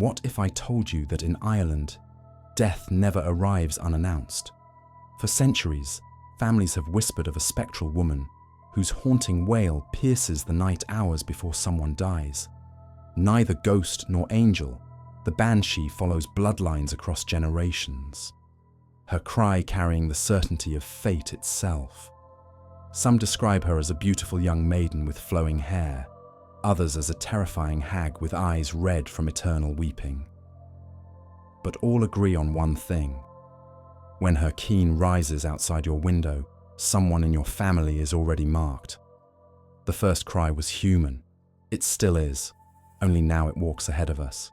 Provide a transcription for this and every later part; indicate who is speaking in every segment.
Speaker 1: What if I told you that in Ireland, death never arrives unannounced? For centuries, families have whispered of a spectral woman whose haunting wail pierces the night hours before someone dies. Neither ghost nor angel, the Banshee follows bloodlines across generations, her cry carrying the certainty of fate itself. Some describe her as a beautiful young maiden with flowing hair, others as a terrifying hag with eyes red from eternal weeping. But all agree on one thing. When her keen rises outside your window, someone in your family is already marked. The first cry was human. It still is, only now it walks ahead of us.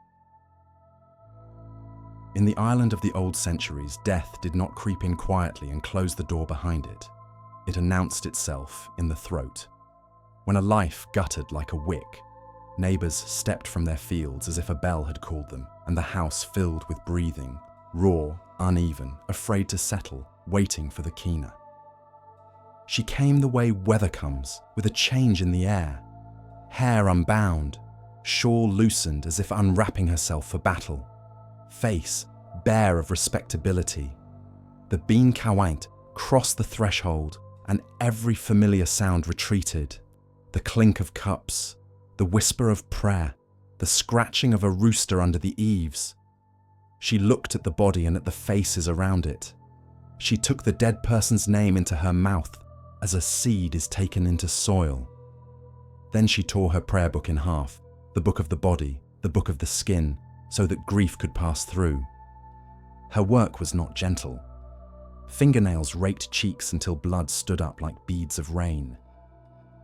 Speaker 1: In the Ireland of the old centuries, death did not creep in quietly and close the door behind it. It announced itself in the throat. When a life guttered like a wick, neighbours stepped from their fields as if a bell had called them, and the house filled with breathing, raw, uneven, afraid to settle, waiting for the keener. She came the way weather comes, with a change in the air. Hair unbound, shawl loosened as if unwrapping herself for battle. Face bare of respectability. The bean cawaint crossed the threshold, and every familiar sound retreated. The clink of cups, the whisper of prayer, the scratching of a rooster under the eaves. She looked at the body and at the faces around it. She took the dead person's name into her mouth as a seed is taken into soil. Then she tore her prayer book in half, the book of the body, the book of the skin, so that grief could pass through. Her work was not gentle. Fingernails raked cheeks until blood stood up like beads of rain.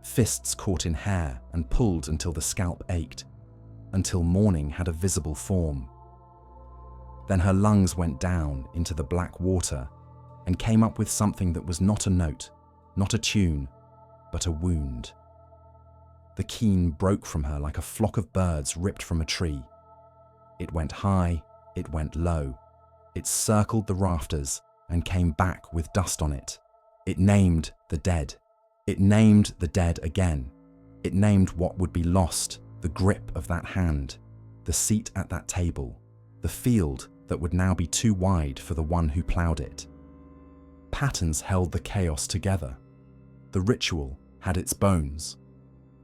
Speaker 1: Fists caught in hair and pulled until the scalp ached, until mourning had a visible form. Then her lungs went down into the black water and came up with something that was not a note, not a tune, but a wound. The keen broke from her like a flock of birds ripped from a tree. It went high, it went low. It circled the rafters and came back with dust on it. It named the dead. It named the dead again. It named what would be lost, the grip of that hand, the seat at that table, the field that would now be too wide for the one who ploughed it. Patterns held the chaos together. The ritual had its bones.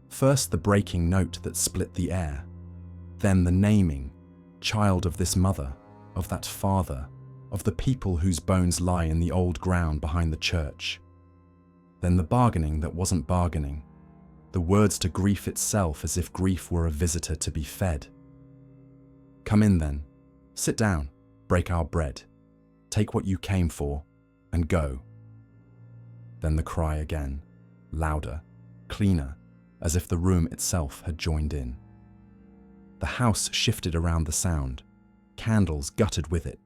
Speaker 1: First the breaking note that split the air, then the naming, child of this mother, of that father, of the people whose bones lie in the old ground behind the church. Then the bargaining that wasn't bargaining, the words to grief itself as if grief were a visitor to be fed. Come in then, sit down, break our bread, take what you came for, and go. Then the cry again, louder, cleaner, as if the room itself had joined in. The house shifted around the sound. Candles guttered with it.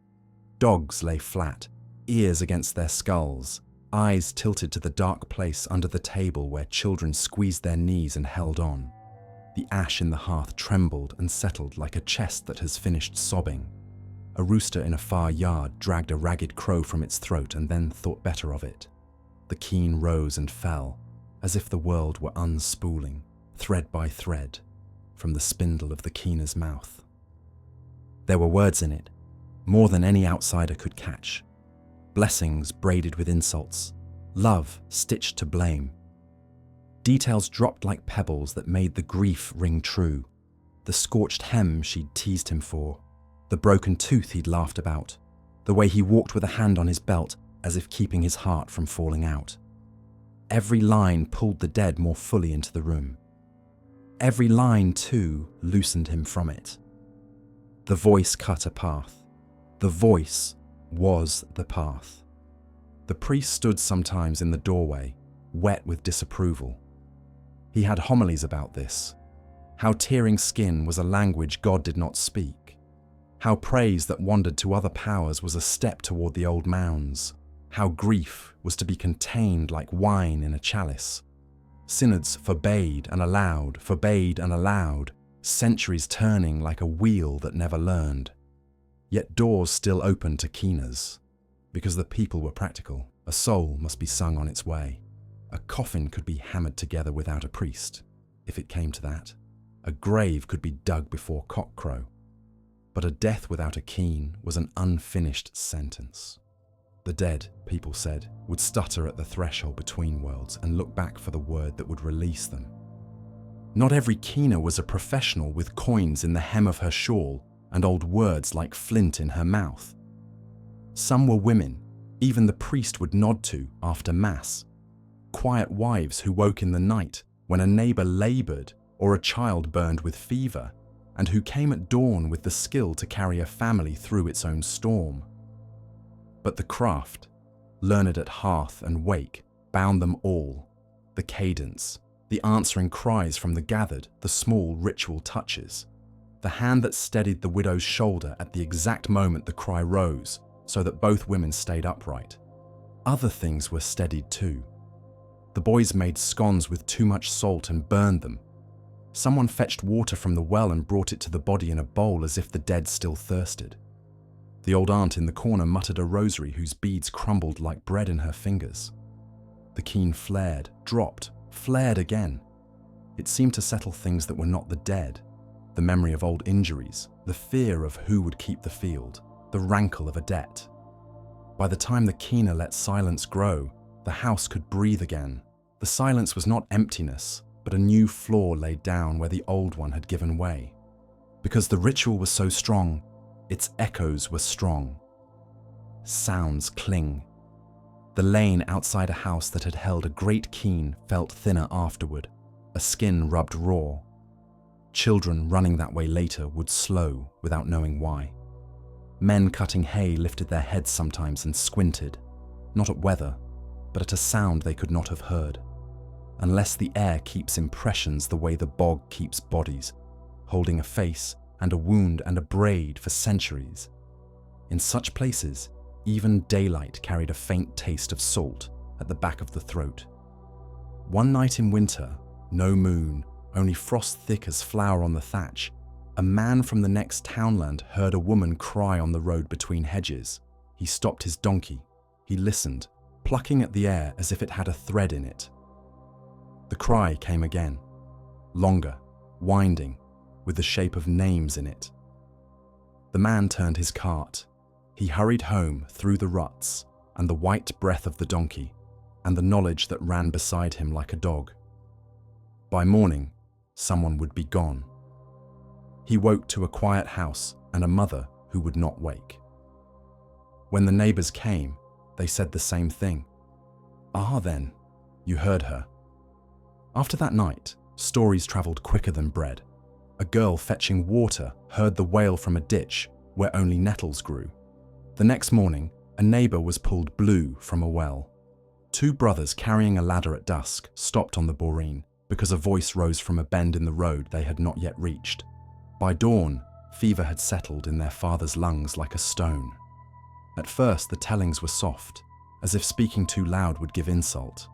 Speaker 1: Dogs lay flat, ears against their skulls, eyes tilted to the dark place under the table where children squeezed their knees and held on. The ash in the hearth trembled and settled like a chest that has finished sobbing. A rooster in a far yard dragged a ragged crow from its throat and then thought better of it. The keen rose and fell, as if the world were unspooling, thread by thread, from the spindle of the keener's mouth. There were words in it, more than any outsider could catch. Blessings braided with insults, love stitched to blame. Details dropped like pebbles that made the grief ring true. The scorched hem she'd teased him for, the broken tooth he'd laughed about, the way he walked with a hand on his belt as if keeping his heart from falling out. Every line pulled the dead more fully into the room. Every line, too, loosened him from it. The voice cut a path. The voice was the path. The priest stood sometimes in the doorway, wet with disapproval. He had homilies about this, how tearing skin was a language God did not speak, how praise that wandered to other powers was a step toward the old mounds, how grief was to be contained like wine in a chalice. Synods forbade and allowed, centuries turning like a wheel that never learned. Yet doors still opened to keeners, because the people were practical. A soul must be sung on its way. A coffin could be hammered together without a priest, if it came to that. A grave could be dug before cockcrow. But a death without a keen was an unfinished sentence. The dead, people said, would stutter at the threshold between worlds and look back for the word that would release them. Not every keener was a professional with coins in the hem of her shawl and old words like flint in her mouth. Some were women, even the priest would nod to after Mass. Quiet wives who woke in the night when a neighbor labored or a child burned with fever, and who came at dawn with the skill to carry a family through its own storm. But the craft, learned at hearth and wake, bound them all. The cadence, the answering cries from the gathered, the small ritual touches. The hand that steadied the widow's shoulder at the exact moment the cry rose, so that both women stayed upright. Other things were steadied too. The boys made scones with too much salt and burned them. Someone fetched water from the well and brought it to the body in a bowl as if the dead still thirsted. The old aunt in the corner muttered a rosary whose beads crumbled like bread in her fingers. The keen flared, dropped, flared again. It seemed to settle things that were not the dead, the memory of old injuries, the fear of who would keep the field, the rankle of a debt. By the time the keener let silence grow, the house could breathe again. The silence was not emptiness, but a new floor laid down where the old one had given way. Because the ritual was so strong, its echoes were strong. Sounds cling. The lane outside a house that had held a great keen felt thinner afterward, a skin rubbed raw. Children running that way later would slow without knowing why. Men cutting hay lifted their heads sometimes and squinted, not at weather, but at a sound they could not have heard. Unless the air keeps impressions the way the bog keeps bodies, holding a face and a wound and a braid for centuries. In such places, even daylight carried a faint taste of salt at the back of the throat. One night in winter, no moon, only frost thick as flour on the thatch, a man from the next townland heard a woman cry on the road between hedges. He stopped his donkey. He listened, plucking at the air as if it had a thread in it. The cry came again, longer, winding, with the shape of names in it. The man turned his cart. He hurried home through the ruts and the white breath of the donkey and the knowledge that ran beside him like a dog. By morning, someone would be gone. He woke to a quiet house and a mother who would not wake. When the neighbors came, they said the same thing. "Ah, then, you heard her." After that night, stories traveled quicker than bread. A girl fetching water heard the wail from a ditch where only nettles grew. The next morning, a neighbor was pulled blue from a well. Two brothers carrying a ladder at dusk stopped on the boreen because a voice rose from a bend in the road they had not yet reached. By dawn, fever had settled in their father's lungs like a stone. At first, the tellings were soft, as if speaking too loud would give insult.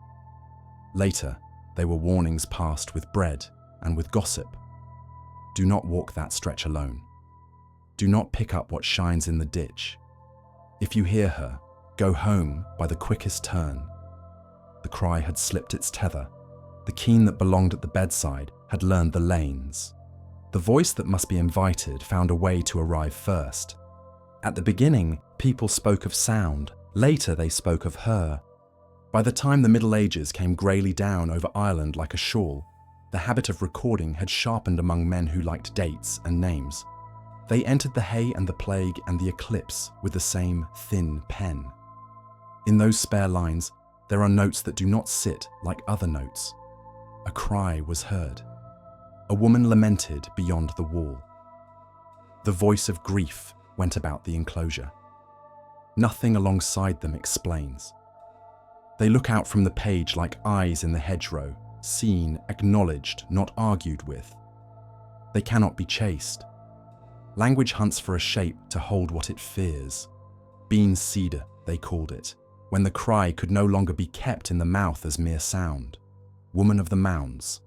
Speaker 1: Later, they were warnings passed with bread and with gossip. Do not walk that stretch alone. Do not pick up what shines in the ditch. If you hear her, go home by the quickest turn. The cry had slipped its tether. The keen that belonged at the bedside had learned the lanes. The voice that must be invited found a way to arrive first. At the beginning, people spoke of sound. Later, they spoke of her. By the time the Middle Ages came greyly down over Ireland like a shawl, the habit of recording had sharpened among men who liked dates and names. They entered the hay and the plague and the eclipse with the same thin pen. In those spare lines, there are notes that do not sit like other notes. A cry was heard. A woman lamented beyond the wall. The voice of grief went about the enclosure. Nothing alongside them explains. They look out from the page like eyes in the hedgerow, seen, acknowledged, not argued with. They cannot be chased. Language hunts for a shape to hold what it fears. Bean cedar, they called it, when the cry could no longer be kept in the mouth as mere sound. Woman of the mounds.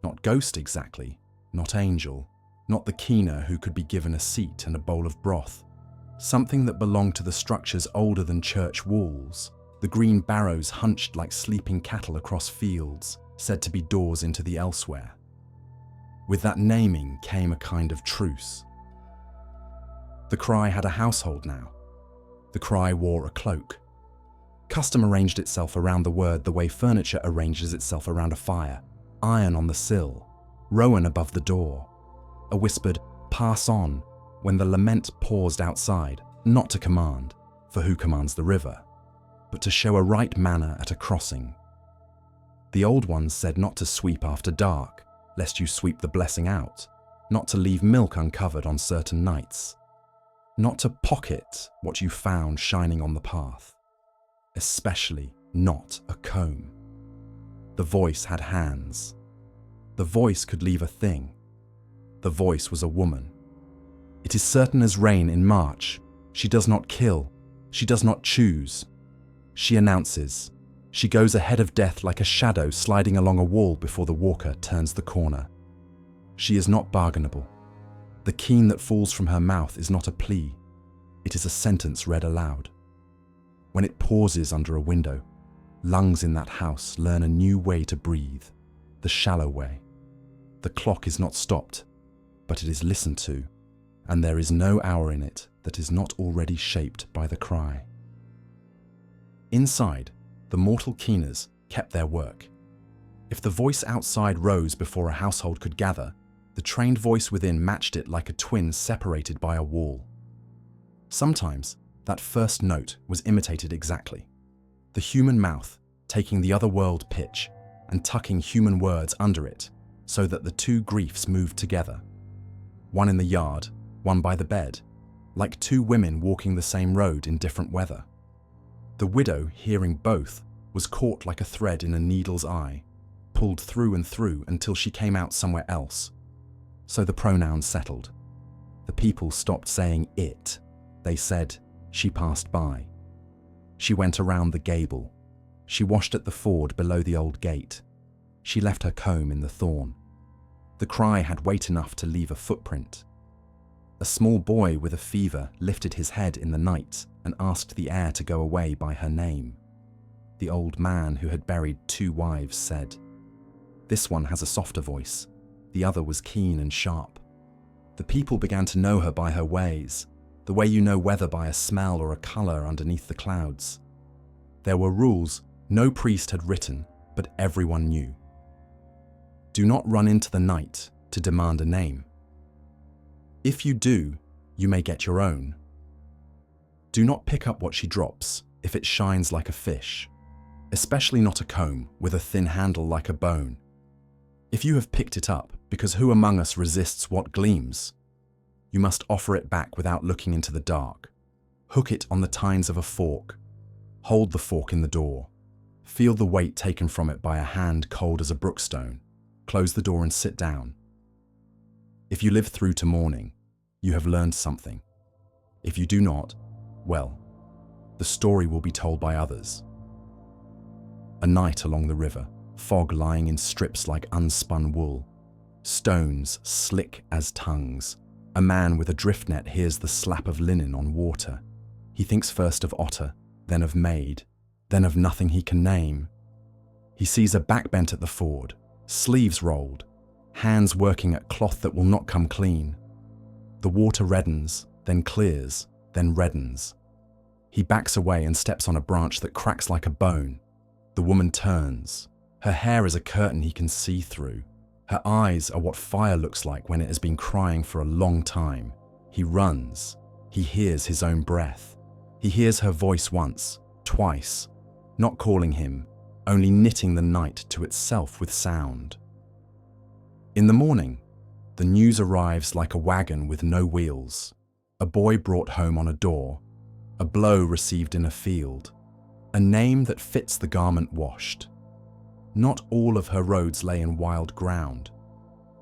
Speaker 1: Not ghost exactly, not angel, not the keener who could be given a seat and a bowl of broth. Something that belonged to the structures older than church walls. The green barrows hunched like sleeping cattle across fields, said to be doors into the elsewhere. With that naming came a kind of truce. The cry had a household now. The cry wore a cloak. Custom arranged itself around the word the way furniture arranges itself around a fire. Iron on the sill, rowan above the door. A whispered, "Pass on," when the lament paused outside, not to command, for who commands the river, but to show a right manner at a crossing. The old ones said not to sweep after dark, lest you sweep the blessing out, not to leave milk uncovered on certain nights, not to pocket what you found shining on the path, especially not a comb. The voice had hands. The voice could leave a thing. The voice was a woman. It is certain as rain in March. She does not kill. She does not choose. She announces. She goes ahead of death like a shadow sliding along a wall before the walker turns the corner. She is not bargainable. The keen that falls from her mouth is not a plea. It is a sentence read aloud. When it pauses under a window, lungs in that house learn a new way to breathe, the shallow way. The clock is not stopped, but it is listened to, and there is no hour in it that is not already shaped by the cry. Inside, the mortal keeners kept their work. If the voice outside rose before a household could gather, the trained voice within matched it like a twin separated by a wall. Sometimes, that first note was imitated exactly. The human mouth taking the other world pitch and tucking human words under it so that the two griefs moved together. One in the yard, one by the bed, like two women walking the same road in different weather. The widow, hearing both, was caught like a thread in a needle's eye, pulled through and through until she came out somewhere else. So the pronouns settled. The people stopped saying it. They said, she passed by. She went around the gable. She washed at the ford below the old gate. She left her comb in the thorn. The cry had weight enough to leave a footprint. A small boy with a fever lifted his head in the night and asked the air to go away by her name. The old man who had buried 2 wives said, "This one has a softer voice. The other was keen and sharp." The people began to know her by her ways, the way you know weather by a smell or a colour underneath the clouds. There were rules no priest had written, but everyone knew. Do not run into the night to demand a name. If you do, you may get your own. Do not pick up what she drops if it shines like a fish, especially not a comb with a thin handle like a bone. If you have picked it up, because who among us resists what gleams? You must offer it back without looking into the dark. Hook it on the tines of a fork. Hold the fork in the door. Feel the weight taken from it by a hand cold as a brookstone. Close the door and sit down. If you live through to morning, you have learned something. If you do not, well, the story will be told by others. A night along the river, fog lying in strips like unspun wool, stones slick as tongues. A man with a drift net hears the slap of linen on water. He thinks first of otter, then of maid, then of nothing he can name. He sees a back bent at the ford, sleeves rolled, hands working at cloth that will not come clean. The water reddens, then clears, then reddens. He backs away and steps on a branch that cracks like a bone. The woman turns. Her hair is a curtain he can see through. Her eyes are what fire looks like when it has been crying for a long time. He runs. He hears his own breath. He hears her voice once, twice, not calling him, only knitting the night to itself with sound. In the morning, the news arrives like a wagon with no wheels. A boy brought home on a door, a blow received in a field, a name that fits the garment washed. Not all of her roads lay in wild ground.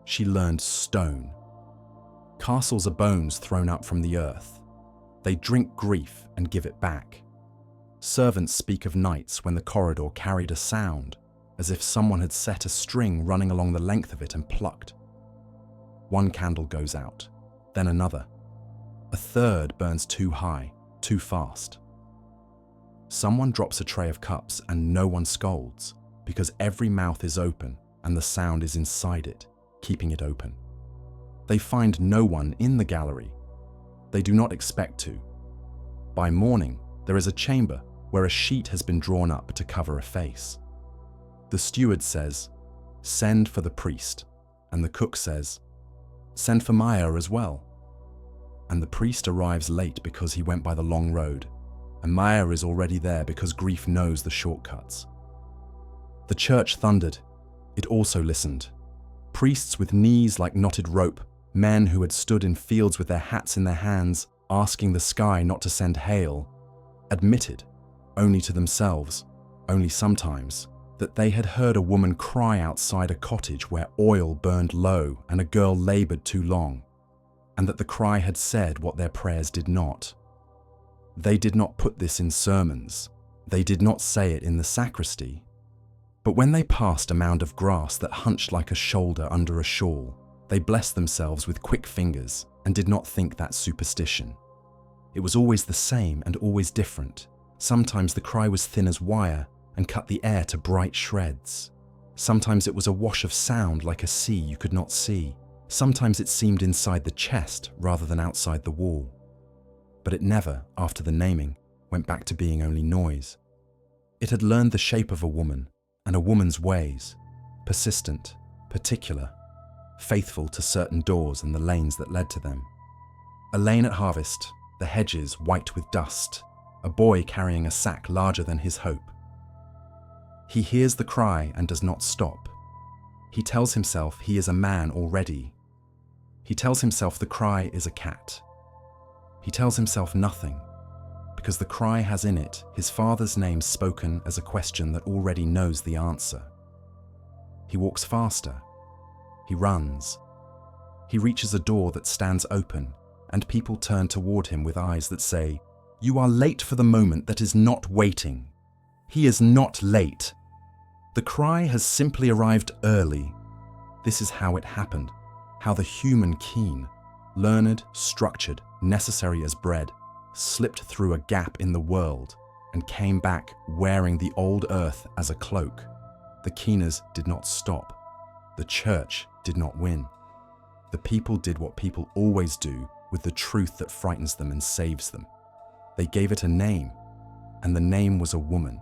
Speaker 1: She learned stone. Castles are bones thrown up from the earth. They drink grief and give it back. Servants speak of nights when the corridor carried a sound, as if someone had set a string running along the length of it and plucked. One candle goes out, then another. A third burns too high, too fast. Someone drops a tray of cups and no one scolds, because every mouth is open and the sound is inside it, keeping it open. They find no one in the gallery. They do not expect to. By morning, there is a chamber where a sheet has been drawn up to cover a face. The steward says, "Send for the priest," and the cook says, "Send for Maya as well." And the priest arrives late because he went by the long road, and Maya is already there because grief knows the shortcuts. The church thundered. It also listened. Priests with knees like knotted rope, men who had stood in fields with their hats in their hands, asking the sky not to send hail, admitted, only to themselves, only sometimes, that they had heard a woman cry outside a cottage where oil burned low and a girl labored too long, and that the cry had said what their prayers did not. They did not put this in sermons. They did not say it in the sacristy. But when they passed a mound of grass that hunched like a shoulder under a shawl, they blessed themselves with quick fingers and did not think that superstition. It was always the same and always different. Sometimes the cry was thin as wire and cut the air to bright shreds. Sometimes it was a wash of sound like a sea you could not see. Sometimes it seemed inside the chest rather than outside the wall. But it never, after the naming, went back to being only noise. It had learned the shape of a woman and a woman's ways, persistent, particular, faithful to certain doors and the lanes that led to them. A lane at harvest, the hedges white with dust, a boy carrying a sack larger than his hope. He hears the cry and does not stop. He tells himself he is a man already. He tells himself the cry is a cat. He tells himself nothing, because the cry has in it his father's name spoken as a question that already knows the answer. He walks faster. He runs. He reaches a door that stands open, and people turn toward him with eyes that say, "You are late for the moment that is not waiting." He is not late. The cry has simply arrived early. This is how it happened, how the human keen, learned, structured, necessary as bread, slipped through a gap in the world and came back wearing the old earth as a cloak. The keeners did not stop. The church did not win. The people did what people always do with the truth that frightens them and saves them. They gave it a name, and the name was a woman.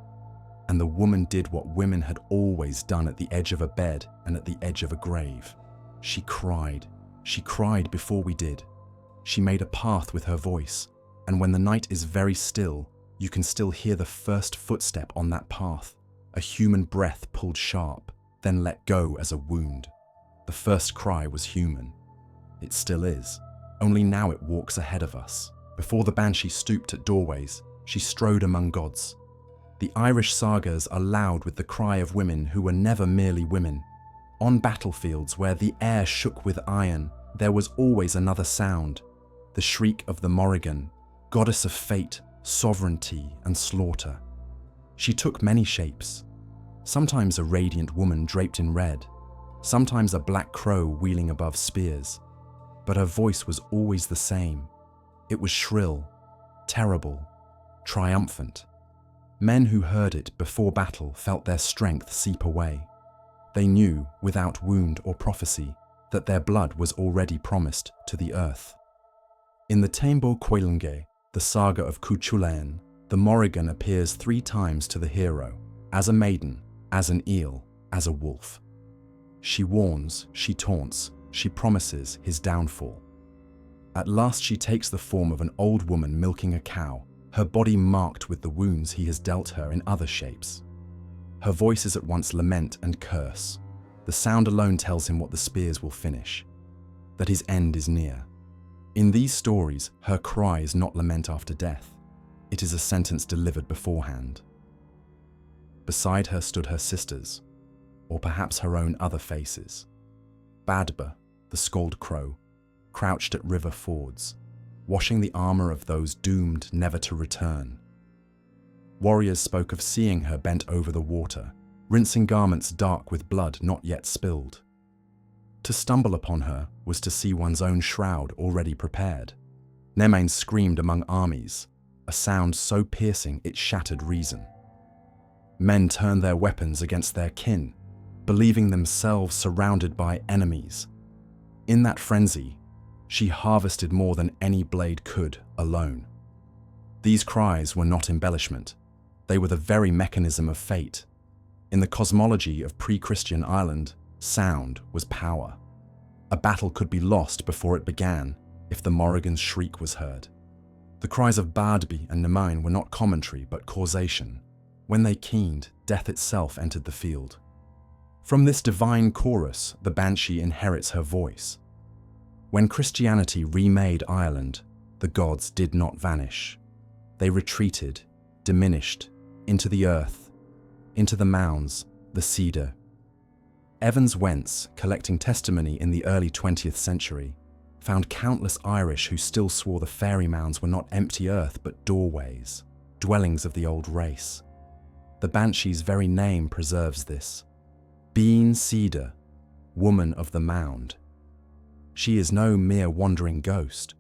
Speaker 1: And the woman did what women had always done at the edge of a bed and at the edge of a grave. She cried. She cried before we did. She made a path with her voice, and when the night is very still, you can still hear the first footstep on that path, a human breath pulled sharp, then let go as a wound. The first cry was human. It still is, only now it walks ahead of us. Before the Banshee stooped at doorways, she strode among gods. The Irish sagas are loud with the cry of women who were never merely women. On battlefields where the air shook with iron, there was always another sound, the shriek of the Morrigan, goddess of fate, sovereignty, and slaughter. She took many shapes, sometimes a radiant woman draped in red, sometimes a black crow wheeling above spears, but her voice was always the same. It was shrill, terrible, triumphant. Men who heard it before battle felt their strength seep away. They knew, without wound or prophecy, that their blood was already promised to the earth. In the Tambo Coilunge, the saga of Cuchulainn, the Morrigan appears 3 times to the hero, as a maiden, as an eel, as a wolf. She warns, she taunts, she promises his downfall. At last she takes the form of an old woman milking a cow, her body marked with the wounds he has dealt her in other shapes. Her voice is at once lament and curse. The sound alone tells him what the spears will finish, that his end is near. In these stories, her cry is not lament after death. It is a sentence delivered beforehand. Beside her stood her sisters, or perhaps her own other faces. Badba, the scald crow, crouched at river fords, washing the armor of those doomed never to return. Warriors spoke of seeing her bent over the water, rinsing garments dark with blood not yet spilled. To stumble upon her was to see one's own shroud already prepared. Nemain screamed among armies, a sound so piercing it shattered reason. Men turned their weapons against their kin, believing themselves surrounded by enemies. In that frenzy, She harvested more than any blade could alone. These cries were not embellishment. They were the very mechanism of fate. In the cosmology of pre-Christian Ireland, sound was power. A battle could be lost before it began if the Morrigan's shriek was heard. The cries of Banshee and Nemain were not commentary but causation. When they keened, death itself entered the field. From this divine chorus, the Banshee inherits her voice. When Christianity remade Ireland, the gods did not vanish. They retreated, diminished, into the earth, into the mounds, the cedar. Evans Wentz, collecting testimony in the early 20th century, found countless Irish who still swore the fairy mounds were not empty earth but doorways, dwellings of the old race. The Banshee's very name preserves this. Bean Cedar, woman of the mound. She is no mere wandering ghost.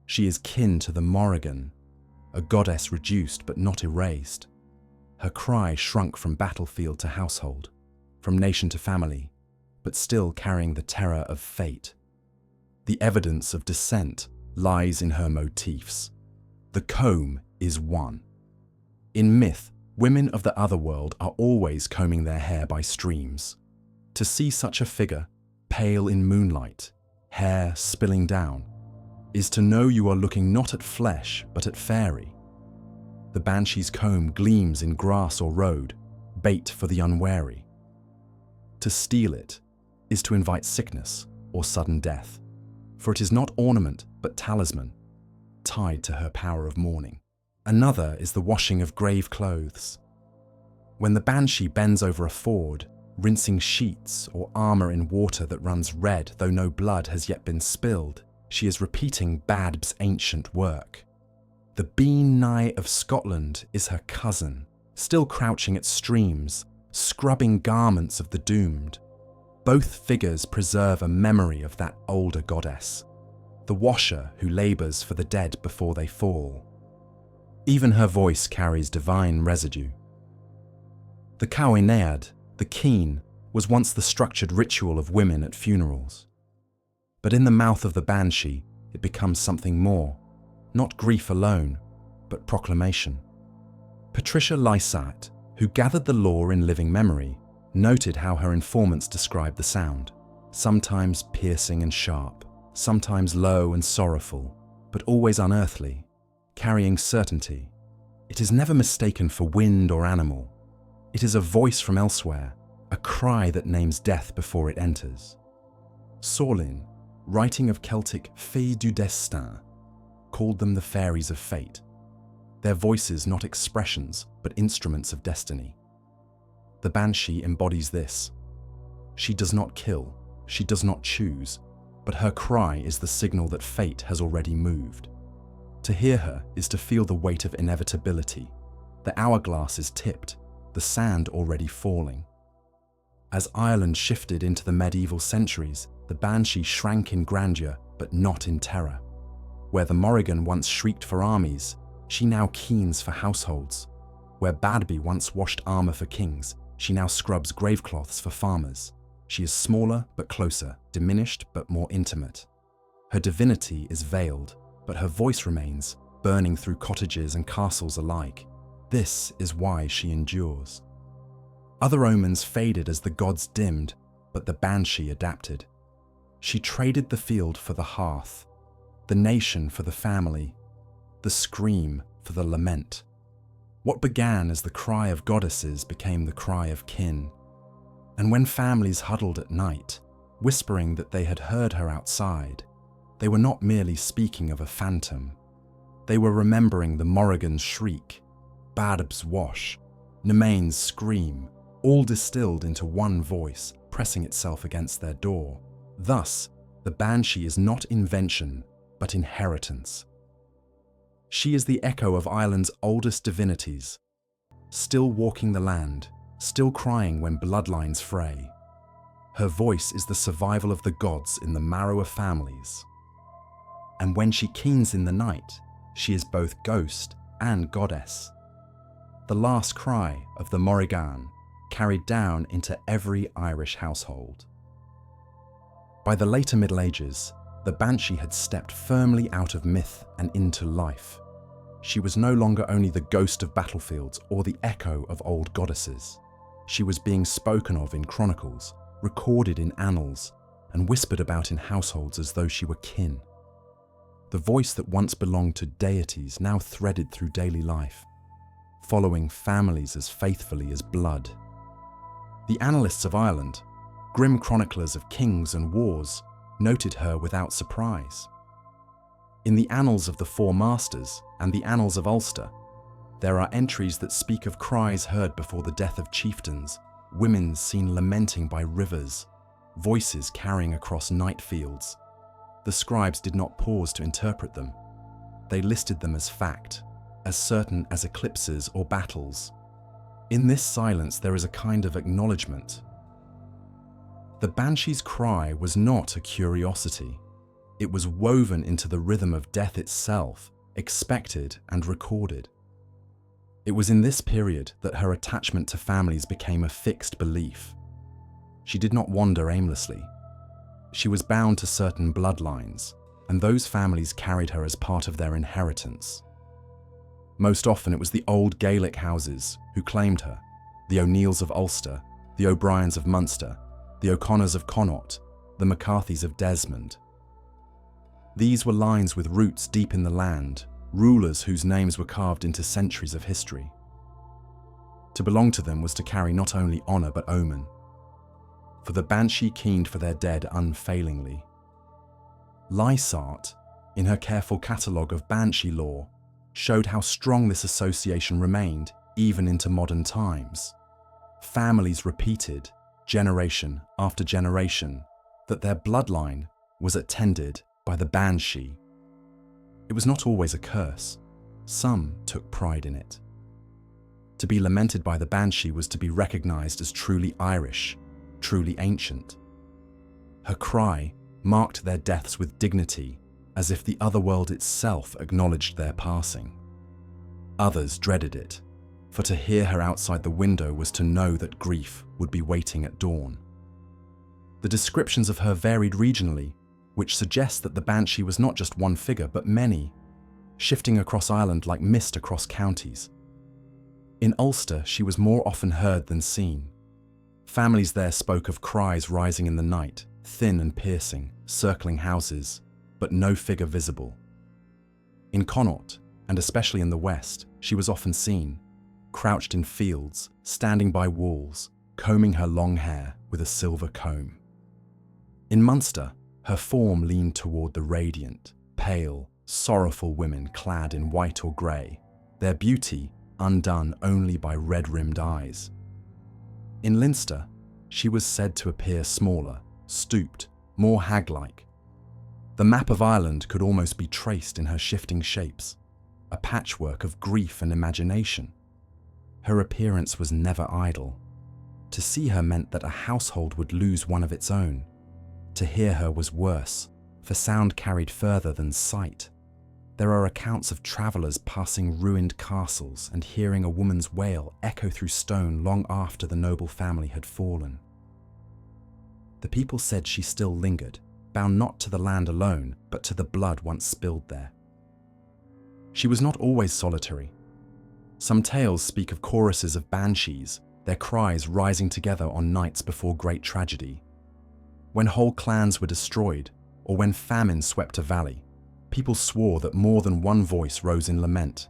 Speaker 1: She is kin to the Morrigan, a goddess reduced but not erased. Her cry shrunk from battlefield to household, from nation to family, but still carrying the terror of fate. The evidence of descent lies in her motifs. The comb is one. In myth, women of the other world are always combing their hair by streams. To see such a figure, pale in moonlight, hair spilling down, is to know you are looking not at flesh but at fairy. The Banshee's comb gleams in grass or road, bait for the unwary. To steal it is to invite sickness or sudden death, for it is not ornament but talisman, tied to her power of mourning. Another is the washing of grave clothes. When the Banshee bends over a ford, rinsing sheets or armour in water that runs red though no blood has yet been spilled, she is repeating Badb's ancient work. The Bean Nye of Scotland is her cousin, still crouching at streams, scrubbing garments of the doomed. Both figures preserve a memory of that older goddess, the washer who labours for the dead before they fall. Even her voice carries divine residue. The Caoinead, the keen, was once the structured ritual of women at funerals. But in the mouth of the Banshee, it becomes something more, not grief alone, but proclamation. Patricia Lysat, who gathered the lore in living memory, noted how her informants described the sound, sometimes piercing and sharp, sometimes low and sorrowful, but always unearthly, carrying certainty. It is never mistaken for wind or animal. It is a voice from elsewhere, a cry that names death before it enters. Sorlin, writing of Celtic Fées du Destin, called them the fairies of fate. Their voices not expressions, but instruments of destiny. The Banshee embodies this. She does not kill, she does not choose, but her cry is the signal that fate has already moved. To hear her is to feel the weight of inevitability. The hourglass is tipped, the sand already falling. As Ireland shifted into the medieval centuries, the Banshee shrank in grandeur, but not in terror. Where the Morrigan once shrieked for armies, she now keens for households. Where Banshee once washed armour for kings, she now scrubs gravecloths for farmers. She is smaller but closer, diminished but more intimate. Her divinity is veiled, but her voice remains, burning through cottages and castles alike. This is why she endures. Other omens faded as the gods dimmed, but the Banshee adapted. She traded the field for the hearth, the nation for the family, the scream for the lament. What began as the cry of goddesses became the cry of kin. And when families huddled at night, whispering that they had heard her outside, they were not merely speaking of a phantom. They were remembering the Morrigan's shriek, Badb's wash, Nemain's scream, all distilled into one voice, pressing itself against their door. Thus, the Banshee is not invention, but inheritance. She is the echo of Ireland's oldest divinities, still walking the land, still crying when bloodlines fray. Her voice is the survival of the gods in the marrow of families. And when she keens in the night, she is both ghost and goddess. The last cry of the Morrigan, carried down into every Irish household. By the later Middle Ages, The Banshee had stepped firmly out of myth and into life. She was no longer only the ghost of battlefields or the echo of old goddesses. She was being spoken of in chronicles, recorded in annals, and whispered about in households as though she were kin. The voice that once belonged to deities now threaded through daily life, following families as faithfully as blood. The annalists of Ireland, grim chroniclers of kings and wars, noted her without surprise. In the Annals of the Four Masters and the Annals of Ulster, there are entries that speak of cries heard before the death of chieftains, women seen lamenting by rivers, voices carrying across night fields. The scribes did not pause to interpret them. They listed them as fact, as certain as eclipses or battles. In this silence there is a kind of acknowledgement. The Banshee's cry was not a curiosity. It was woven into the rhythm of death itself, expected and recorded. It was in this period that her attachment to families became a fixed belief. She did not wander aimlessly. She was bound to certain bloodlines, and those families carried her as part of their inheritance. Most often it was the old Gaelic houses who claimed her, the O'Neills of Ulster, the O'Briens of Munster, the O'Connors of Connaught, the McCarthys of Desmond. These were lines with roots deep in the land, rulers whose names were carved into centuries of history. To belong to them was to carry not only honour but omen. For the Banshee keened for their dead unfailingly. Lysart, in her careful catalogue of Banshee lore, showed how strong this association remained even into modern times. Families repeated, generation after generation, that their bloodline was attended by the Banshee. It was not always a curse. Some took pride in it. To be lamented by the Banshee was to be recognised as truly Irish, truly ancient. Her cry marked their deaths with dignity, as if the other world itself acknowledged their passing. Others dreaded it, for to hear her outside the window was to know that grief would be waiting at dawn. The descriptions of her varied regionally, which suggests that the Banshee was not just one figure but many, shifting across Ireland like mist across counties. In Ulster, she was more often heard than seen. Families there spoke of cries rising in the night, thin and piercing, circling houses, but no figure visible. In Connaught, and especially in the west, she was often seen, crouched in fields, standing by walls, combing her long hair with a silver comb. In Munster, her form leaned toward the radiant, pale, sorrowful women clad in white or grey, their beauty undone only by red-rimmed eyes. In Leinster, she was said to appear smaller, stooped, more hag-like. The map of Ireland could almost be traced in her shifting shapes, a patchwork of grief and imagination. Her appearance was never idle. To see her meant that a household would lose one of its own. To hear her was worse, for sound carried further than sight. There are accounts of travellers passing ruined castles and hearing a woman's wail echo through stone long after the noble family had fallen. The people said she still lingered, bound not to the land alone, but to the blood once spilled there. She was not always solitary. Some tales speak of choruses of banshees, their cries rising together on nights before great tragedy. When whole clans were destroyed, or when famine swept a valley, people swore that more than one voice rose in lament.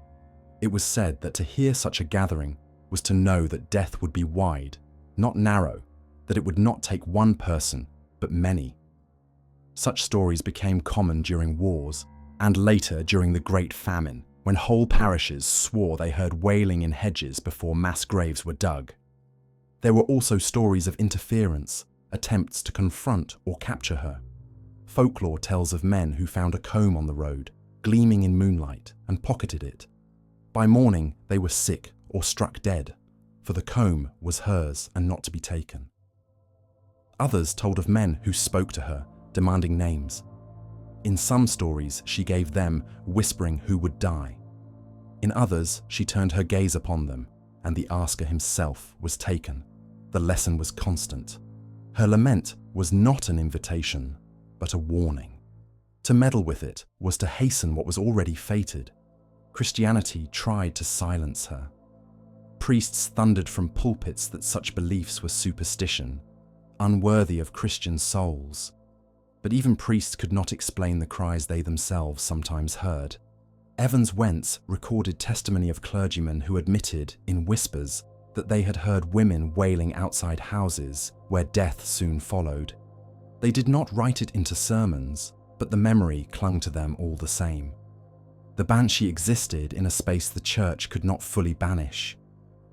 Speaker 1: It was said that to hear such a gathering was to know that death would be wide, not narrow, that it would not take one person, but many. Such stories became common during wars, and later during the Great Famine, when whole parishes swore they heard wailing in hedges before mass graves were dug. There were also stories of interference, attempts to confront or capture her. Folklore tells of men who found a comb on the road, gleaming in moonlight, and pocketed it. By morning, they were sick or struck dead, for the comb was hers and not to be taken. Others told of men who spoke to her, demanding names. In some stories, she gave them, whispering who would die. In others, she turned her gaze upon them, and the asker himself was taken. The lesson was constant. Her lament was not an invitation, but a warning. To meddle with it was to hasten what was already fated. Christianity tried to silence her. Priests thundered from pulpits that such beliefs were superstition, unworthy of Christian souls. But even priests could not explain the cries they themselves sometimes heard. Evans Wentz recorded testimony of clergymen who admitted, in whispers, that they had heard women wailing outside houses where death soon followed. They did not write it into sermons, but the memory clung to them all the same. The Banshee existed in a space the church could not fully banish.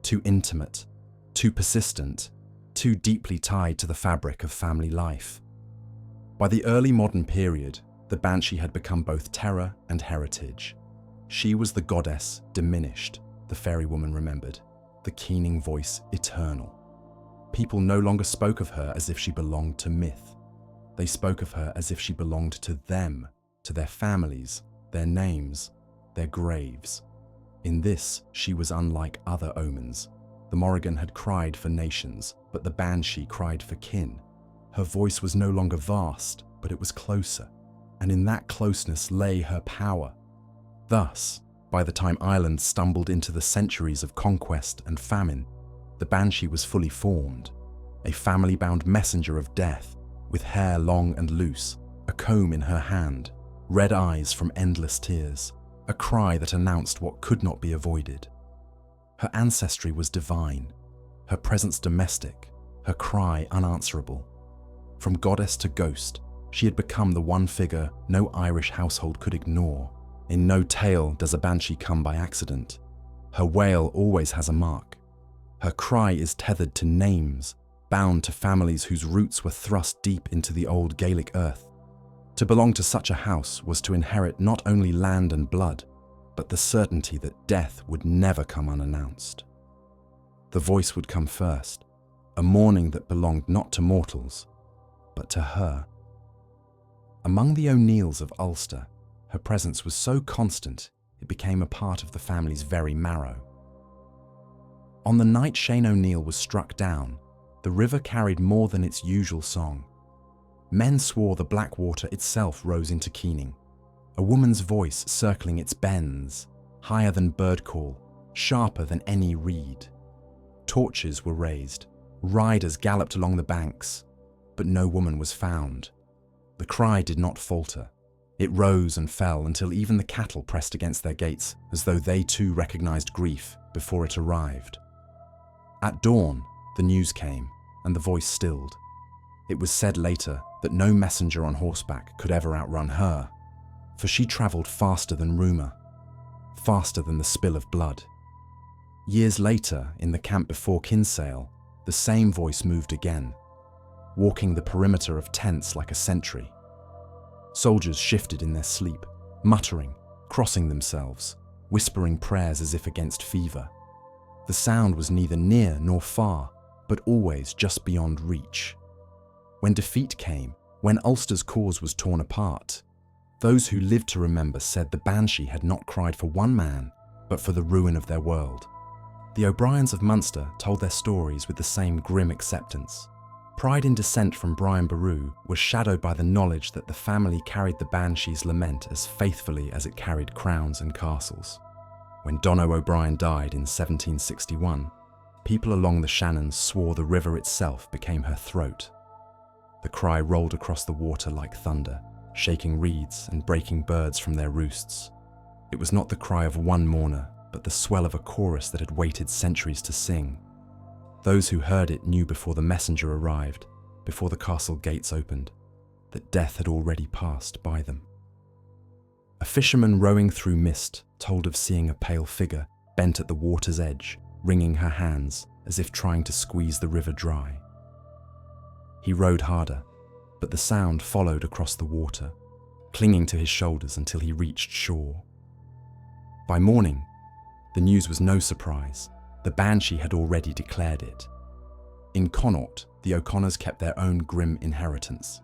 Speaker 1: Too intimate, too persistent, too deeply tied to the fabric of family life. By the early modern period, the Banshee had become both terror and heritage. She was the goddess diminished, the fairy woman remembered, the keening voice eternal. People no longer spoke of her as if she belonged to myth. They spoke of her as if she belonged to them, to their families, their names, their graves. In this, she was unlike other omens. The Morrigan had cried for nations, but the Banshee cried for kin. Her voice was no longer vast, but it was closer, and in that closeness lay her power. Thus, by the time Ireland stumbled into the centuries of conquest and famine, the Banshee was fully formed, a family-bound messenger of death, with hair long and loose, a comb in her hand, red eyes from endless tears, a cry that announced what could not be avoided. Her ancestry was divine, her presence domestic, her cry unanswerable. From goddess to ghost, she had become the one figure no Irish household could ignore. In no tale does a Banshee come by accident. Her wail always has a mark. Her cry is tethered to names, bound to families whose roots were thrust deep into the old Gaelic earth. To belong to such a house was to inherit not only land and blood, but the certainty that death would never come unannounced. The voice would come first, a mourning that belonged not to mortals, but to her. Among the O'Neills of Ulster, her presence was so constant it became a part of the family's very marrow. On the night Shane O'Neill was struck down, the river carried more than its usual song. Men swore the Blackwater itself rose into keening, a woman's voice circling its bends, higher than bird call, sharper than any reed. Torches were raised, riders galloped along the banks, but no woman was found. The cry did not falter. It rose and fell until even the cattle pressed against their gates as though they too recognized grief before it arrived. At dawn, the news came, and the voice stilled. It was said later that no messenger on horseback could ever outrun her, for she travelled faster than rumour, faster than the spill of blood. Years later, in the camp before Kinsale, the same voice moved again, walking the perimeter of tents like a sentry. Soldiers shifted in their sleep, muttering, crossing themselves, whispering prayers as if against fever. The sound was neither near nor far, but always just beyond reach. When defeat came, when Ulster's cause was torn apart, those who lived to remember said the Banshee had not cried for one man, but for the ruin of their world. The O'Briens of Munster told their stories with the same grim acceptance. Pride in descent from Brian Boru was shadowed by the knowledge that the family carried the Banshee's lament as faithfully as it carried crowns and castles. When Donogh O'Brien died in 1761, people along the Shannon swore the river itself became her throat. The cry rolled across the water like thunder, shaking reeds and breaking birds from their roosts. It was not the cry of one mourner, but the swell of a chorus that had waited centuries to sing. Those who heard it knew before the messenger arrived, before the castle gates opened, that death had already passed by them. A fisherman rowing through mist told of seeing a pale figure bent at the water's edge, wringing her hands as if trying to squeeze the river dry. He rowed harder, but the sound followed across the water, clinging to his shoulders until he reached shore. By morning, the news was no surprise. The Banshee had already declared it. In Connaught, the O'Connors kept their own grim inheritance.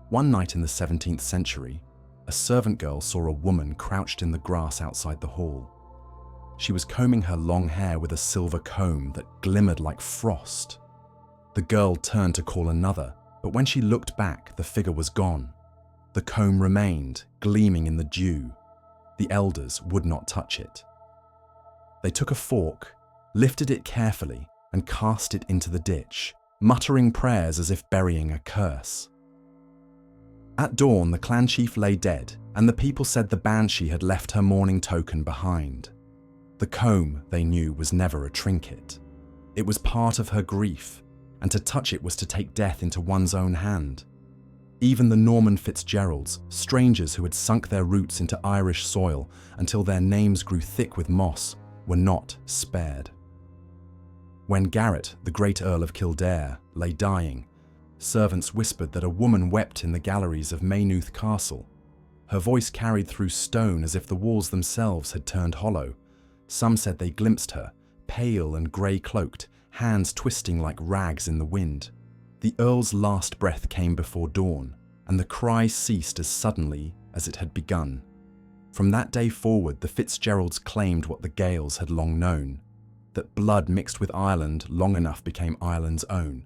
Speaker 1: One night in the 17th century, a servant girl saw a woman crouched in the grass outside the hall. She was combing her long hair with a silver comb that glimmered like frost. The girl turned to call another, but when she looked back, the figure was gone. The comb remained, gleaming in the dew. The elders would not touch it. They took a fork, lifted it carefully, and cast it into the ditch, muttering prayers as if burying a curse. At dawn, the clan chief lay dead, and the people said the Banshee had left her mourning token behind. The comb, they knew, was never a trinket. It was part of her grief, and to touch it was to take death into one's own hand. Even the Norman Fitzgeralds, strangers who had sunk their roots into Irish soil until their names grew thick with moss, were not spared. When Garrett, the great Earl of Kildare, lay dying, servants whispered that a woman wept in the galleries of Maynooth Castle. Her voice carried through stone as if the walls themselves had turned hollow. Some said they glimpsed her, pale and grey-cloaked, hands twisting like rags in the wind. The Earl's last breath came before dawn, and the cry ceased as suddenly as it had begun. From that day forward, the Fitzgeralds claimed what the Gales had long known, that blood mixed with Ireland long enough became Ireland's own,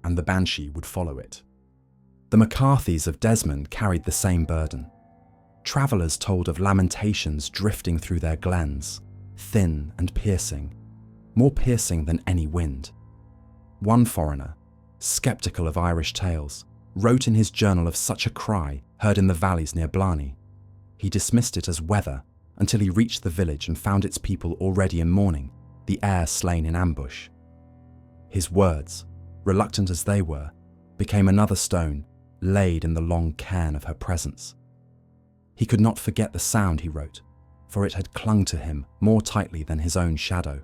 Speaker 1: and the Banshee would follow it. The McCarthys of Desmond carried the same burden. Travellers told of lamentations drifting through their glens, thin and piercing, more piercing than any wind. One foreigner, sceptical of Irish tales, wrote in his journal of such a cry heard in the valleys near Blarney. He dismissed it as weather until he reached the village and found its people already in mourning, the heir slain in ambush. His words, reluctant as they were, became another stone laid in the long cairn of her presence. He could not forget the sound, he wrote, for it had clung to him more tightly than his own shadow.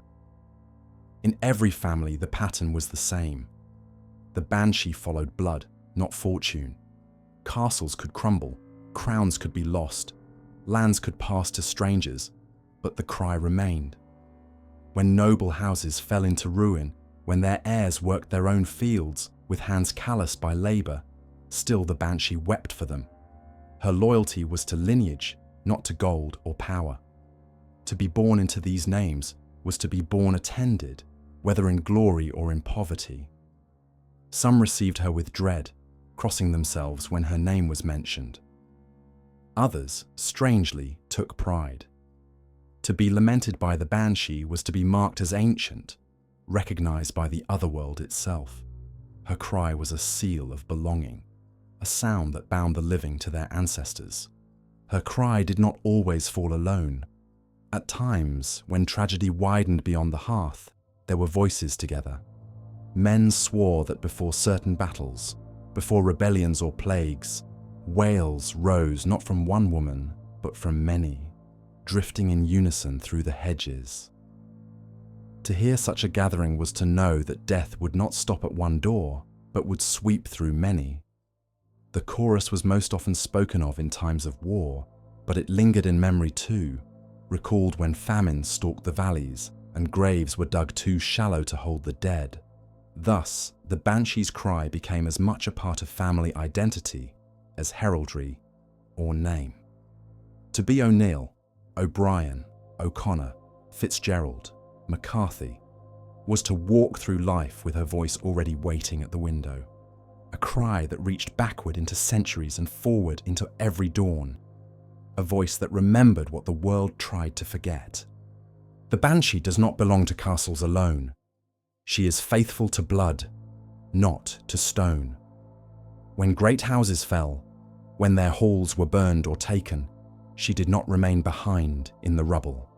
Speaker 1: In every family the pattern was the same. The Banshee followed blood, not fortune. Castles could crumble, crowns could be lost, lands could pass to strangers, but the cry remained. When noble houses fell into ruin, when their heirs worked their own fields with hands calloused by labour, still the Banshee wept for them. Her loyalty was to lineage, not to gold or power. To be born into these names was to be born attended, whether in glory or in poverty. Some received her with dread, crossing themselves when her name was mentioned. Others, strangely, took pride. To be lamented by the Banshee was to be marked as ancient, recognised by the otherworld itself. Her cry was a seal of belonging, a sound that bound the living to their ancestors. Her cry did not always fall alone. At times, when tragedy widened beyond the hearth, there were voices together. Men swore that before certain battles, before rebellions or plagues, wails rose not from one woman, but from many, drifting in unison through the hedges. To hear such a gathering was to know that death would not stop at one door, but would sweep through many. The chorus was most often spoken of in times of war, but it lingered in memory too, recalled when famine stalked the valleys and graves were dug too shallow to hold the dead. Thus, the Banshee's cry became as much a part of family identity as heraldry or name. To be O'Neill, O'Brien, O'Connor, Fitzgerald, McCarthy was to walk through life with her voice already waiting at the window, a cry that reached backward into centuries and forward into every dawn, a voice that remembered what the world tried to forget. The Banshee does not belong to castles alone. She is faithful to blood, not to stone. When great houses fell, when their halls were burned or taken, she did not remain behind in the rubble.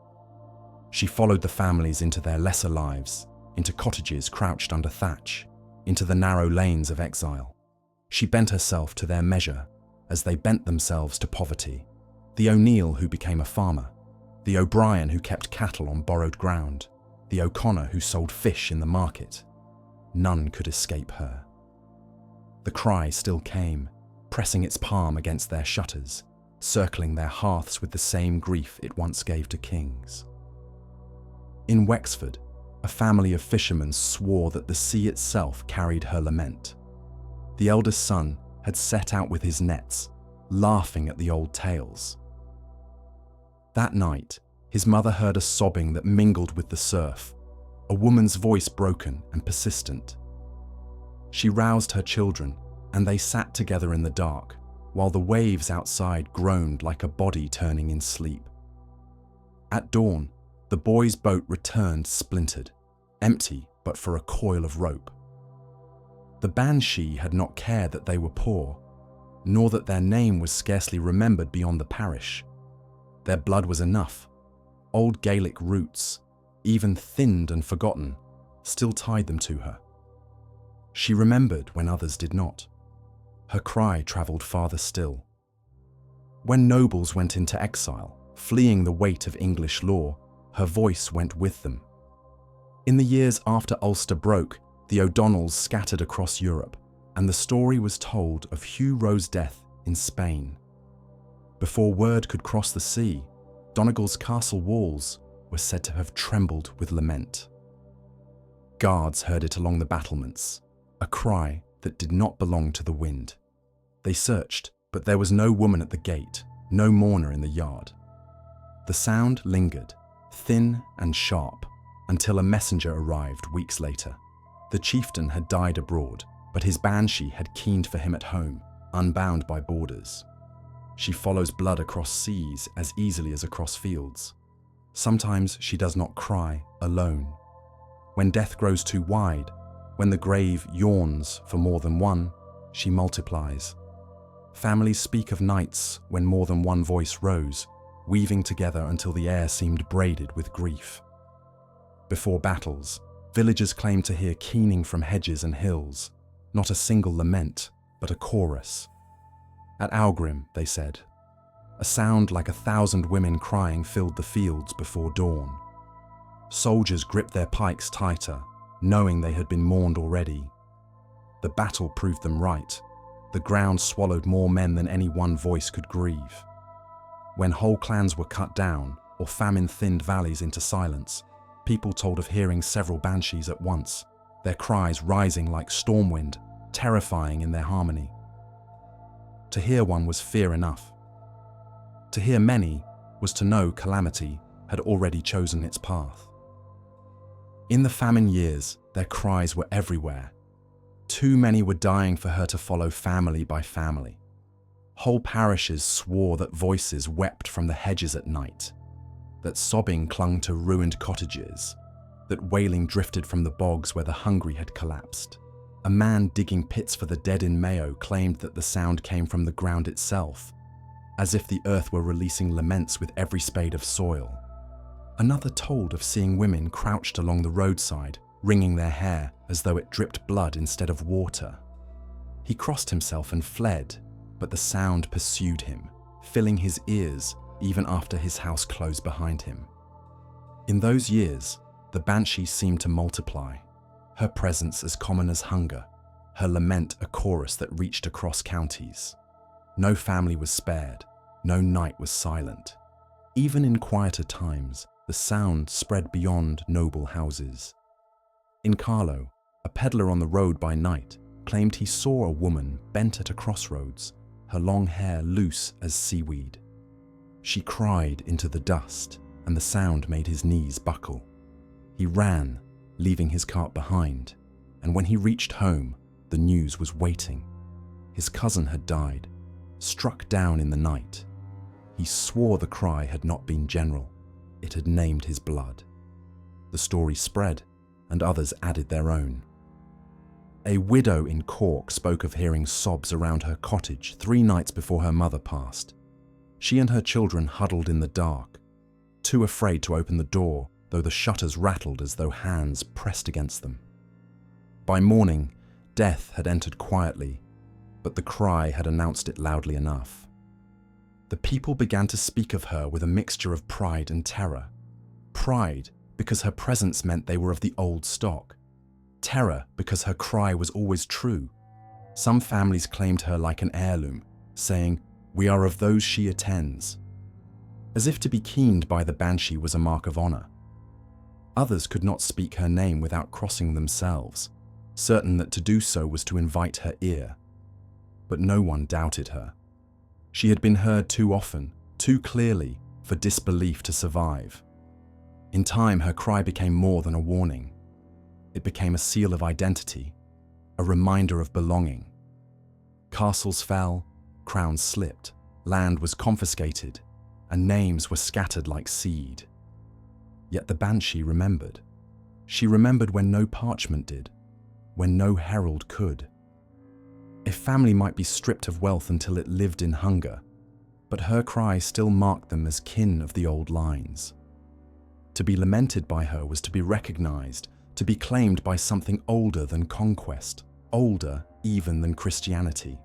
Speaker 1: She followed the families into their lesser lives, into cottages crouched under thatch, into the narrow lanes of exile. She bent herself to their measure as they bent themselves to poverty. The O'Neill who became a farmer, the O'Brien who kept cattle on borrowed ground, the O'Connor who sold fish in the market. None could escape her. The cry still came, pressing its palm against their shutters, circling their hearths with the same grief it once gave to kings. In Wexford, a family of fishermen swore that the sea itself carried her lament. The eldest son had set out with his nets, laughing at the old tales. That night, his mother heard a sobbing that mingled with the surf, a woman's voice broken and persistent. She roused her children, and they sat together in the dark, while the waves outside groaned like a body turning in sleep. At dawn, the boys' boat returned splintered, empty but for a coil of rope. The Banshee had not cared that they were poor, nor that their name was scarcely remembered beyond the parish. Their blood was enough. Old Gaelic roots, even thinned and forgotten, still tied them to her. She remembered when others did not. Her cry travelled farther still. When nobles went into exile, fleeing the weight of English law, her voice went with them. In the years after Ulster broke, the O'Donnells scattered across Europe, and the story was told of Hugh Roe's death in Spain. Before word could cross the sea, Donegal's castle walls were said to have trembled with lament. Guards heard it along the battlements, a cry that did not belong to the wind. They searched, but there was no woman at the gate, no mourner in the yard. The sound lingered, thin and sharp, until a messenger arrived weeks later. The chieftain had died abroad, but his Banshee had keened for him at home, unbound by borders. She follows blood across seas as easily as across fields. Sometimes she does not cry alone. When death grows too wide, when the grave yawns for more than one, she multiplies. Families speak of nights when more than one voice rose, weaving together until the air seemed braided with grief. Before battles, villagers claimed to hear keening from hedges and hills, not a single lament, but a chorus. At Aughrim, they said, a sound like 1,000 women crying filled the fields before dawn. Soldiers gripped their pikes tighter, knowing they had been mourned already. The battle proved them right. The ground swallowed more men than any one voice could grieve. When whole clans were cut down, or famine thinned valleys into silence, people told of hearing several banshees at once, their cries rising like storm wind, terrifying in their harmony. To hear one was fear enough. To hear many was to know calamity had already chosen its path. In the famine years, their cries were everywhere. Too many were dying for her to follow family by family. Whole parishes swore that voices wept from the hedges at night, that sobbing clung to ruined cottages, that wailing drifted from the bogs where the hungry had collapsed. A man digging pits for the dead in Mayo claimed that the sound came from the ground itself, as if the earth were releasing laments with every spade of soil. Another told of seeing women crouched along the roadside, wringing their hair as though it dripped blood instead of water. He crossed himself and fled, but the sound pursued him, filling his ears even after his house closed behind him. In those years, the Banshee seemed to multiply, her presence as common as hunger, her lament a chorus that reached across counties. No family was spared, no night was silent. Even in quieter times, the sound spread beyond noble houses. In Carlow, a peddler on the road by night claimed he saw a woman bent at a crossroads, her long hair loose as seaweed. She cried into the dust, and the sound made his knees buckle. He ran, leaving his cart behind, and when he reached home, the news was waiting. His cousin had died, struck down in the night. He swore the cry had not been general. It had named his blood. The story spread, and others added their own. A widow in Cork spoke of hearing sobs around her cottage 3 nights before her mother passed. She and her children huddled in the dark, too afraid to open the door, though the shutters rattled as though hands pressed against them. By morning, death had entered quietly, but the cry had announced it loudly enough. The people began to speak of her with a mixture of pride and terror. Pride because her presence meant they were of the old stock. Terror because her cry was always true. Some families claimed her like an heirloom, saying, "We are of those she attends," as if to be keened by the Banshee was a mark of honor. Others could not speak her name without crossing themselves, certain that to do so was to invite her ear. But no one doubted her. She had been heard too often, too clearly, for disbelief to survive. In time, her cry became more than a warning. It became a seal of identity, a reminder of belonging. Castles fell, crowns slipped, land was confiscated, and names were scattered like seed. Yet the Banshee remembered. She remembered when no parchment did, when no herald could. A family might be stripped of wealth until it lived in hunger, but her cry still marked them as kin of the old lines. To be lamented by her was to be recognized, to be claimed by something older than conquest, older even than Christianity.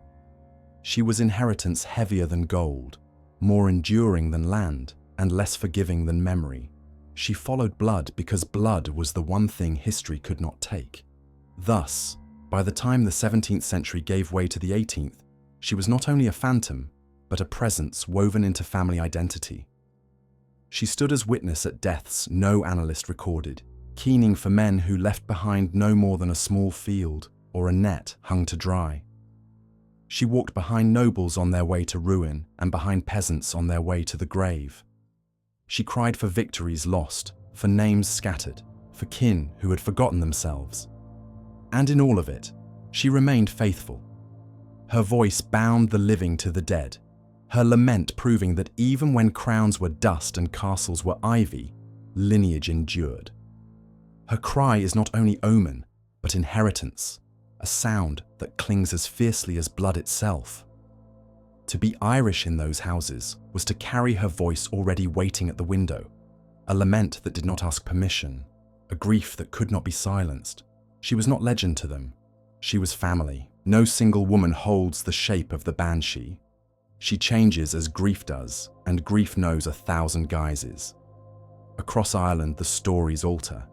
Speaker 1: She was inheritance heavier than gold, more enduring than land, and less forgiving than memory. She followed blood because blood was the one thing history could not take. Thus, by the time the 17th century gave way to the 18th, she was not only a phantom, but a presence woven into family identity. She stood as witness at deaths no analyst recorded, keening for men who left behind no more than a small field or a net hung to dry. She walked behind nobles on their way to ruin and behind peasants on their way to the grave. She cried for victories lost, for names scattered, for kin who had forgotten themselves. And in all of it, she remained faithful. Her voice bound the living to the dead, her lament proving that even when crowns were dust and castles were ivy, lineage endured. Her cry is not only omen, but inheritance, a sound that clings as fiercely as blood itself. To be Irish in those houses was to carry her voice already waiting at the window, a lament that did not ask permission, a grief that could not be silenced. She was not legend to them. She was family. No single woman holds the shape of the Banshee. She changes as grief does, and grief knows 1,000 guises. Across Ireland the stories alter,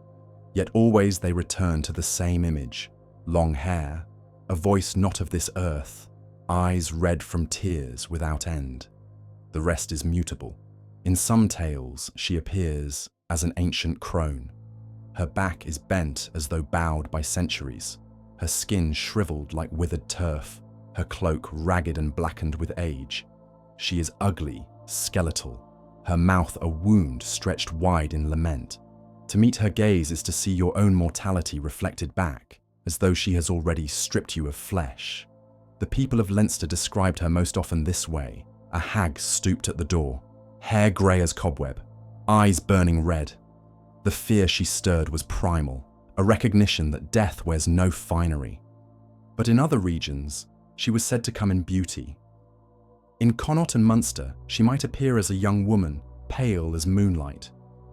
Speaker 1: yet always they return to the same image: long hair, a voice not of this earth, eyes red from tears without end. The rest is mutable. In some tales she appears as an ancient crone. Her back is bent as though bowed by centuries, her skin shriveled like withered turf, her cloak ragged and blackened with age. She is ugly, skeletal, her mouth a wound stretched wide in lament. To meet her gaze is to see your own mortality reflected back, as though she has already stripped you of flesh. The people of Leinster described her most often this way: a hag stooped at the door, hair grey as cobweb, eyes burning red. The fear she stirred was primal, a recognition that death wears no finery. But in other regions, she was said to come in beauty. In Connaught and Munster, she might appear as a young woman, pale as moonlight,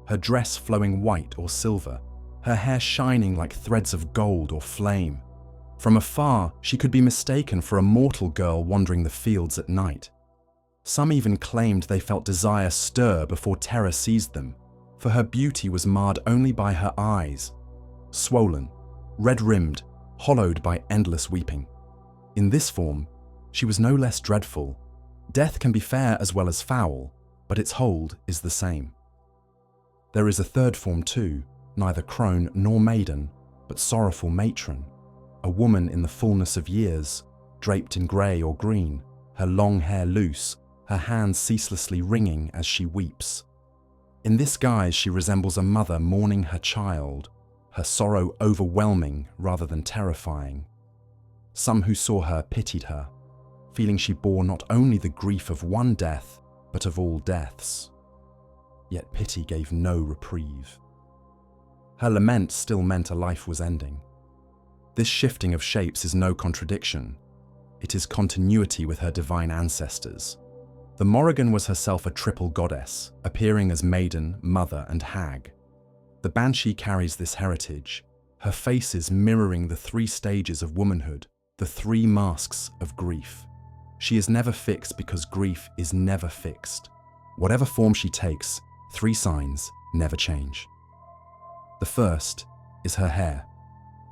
Speaker 1: her dress flowing white or silver, her hair shining like threads of gold or flame. From afar, she could be mistaken for a mortal girl wandering the fields at night. Some even claimed they felt desire stir before terror seized them, for her beauty was marred only by her eyes, swollen, red-rimmed, hollowed by endless weeping. In this form, she was no less dreadful. Death can be fair as well as foul, but its hold is the same. There is a third form too, neither crone nor maiden, but sorrowful matron, a woman in the fullness of years, draped in grey or green, her long hair loose, her hands ceaselessly wringing as she weeps. In this guise she resembles a mother mourning her child, her sorrow overwhelming rather than terrifying. Some who saw her pitied her, feeling she bore not only the grief of one death, but of all deaths. Yet pity gave no reprieve. Her lament still meant a life was ending. This shifting of shapes is no contradiction. It is continuity with her divine ancestors. The Morrigan was herself a triple goddess, appearing as maiden, mother, and hag. The Banshee carries this heritage, her faces mirroring the 3 stages of womanhood, the 3 masks of grief. She is never fixed because grief is never fixed. Whatever form she takes, 3 signs never change. The first is her hair,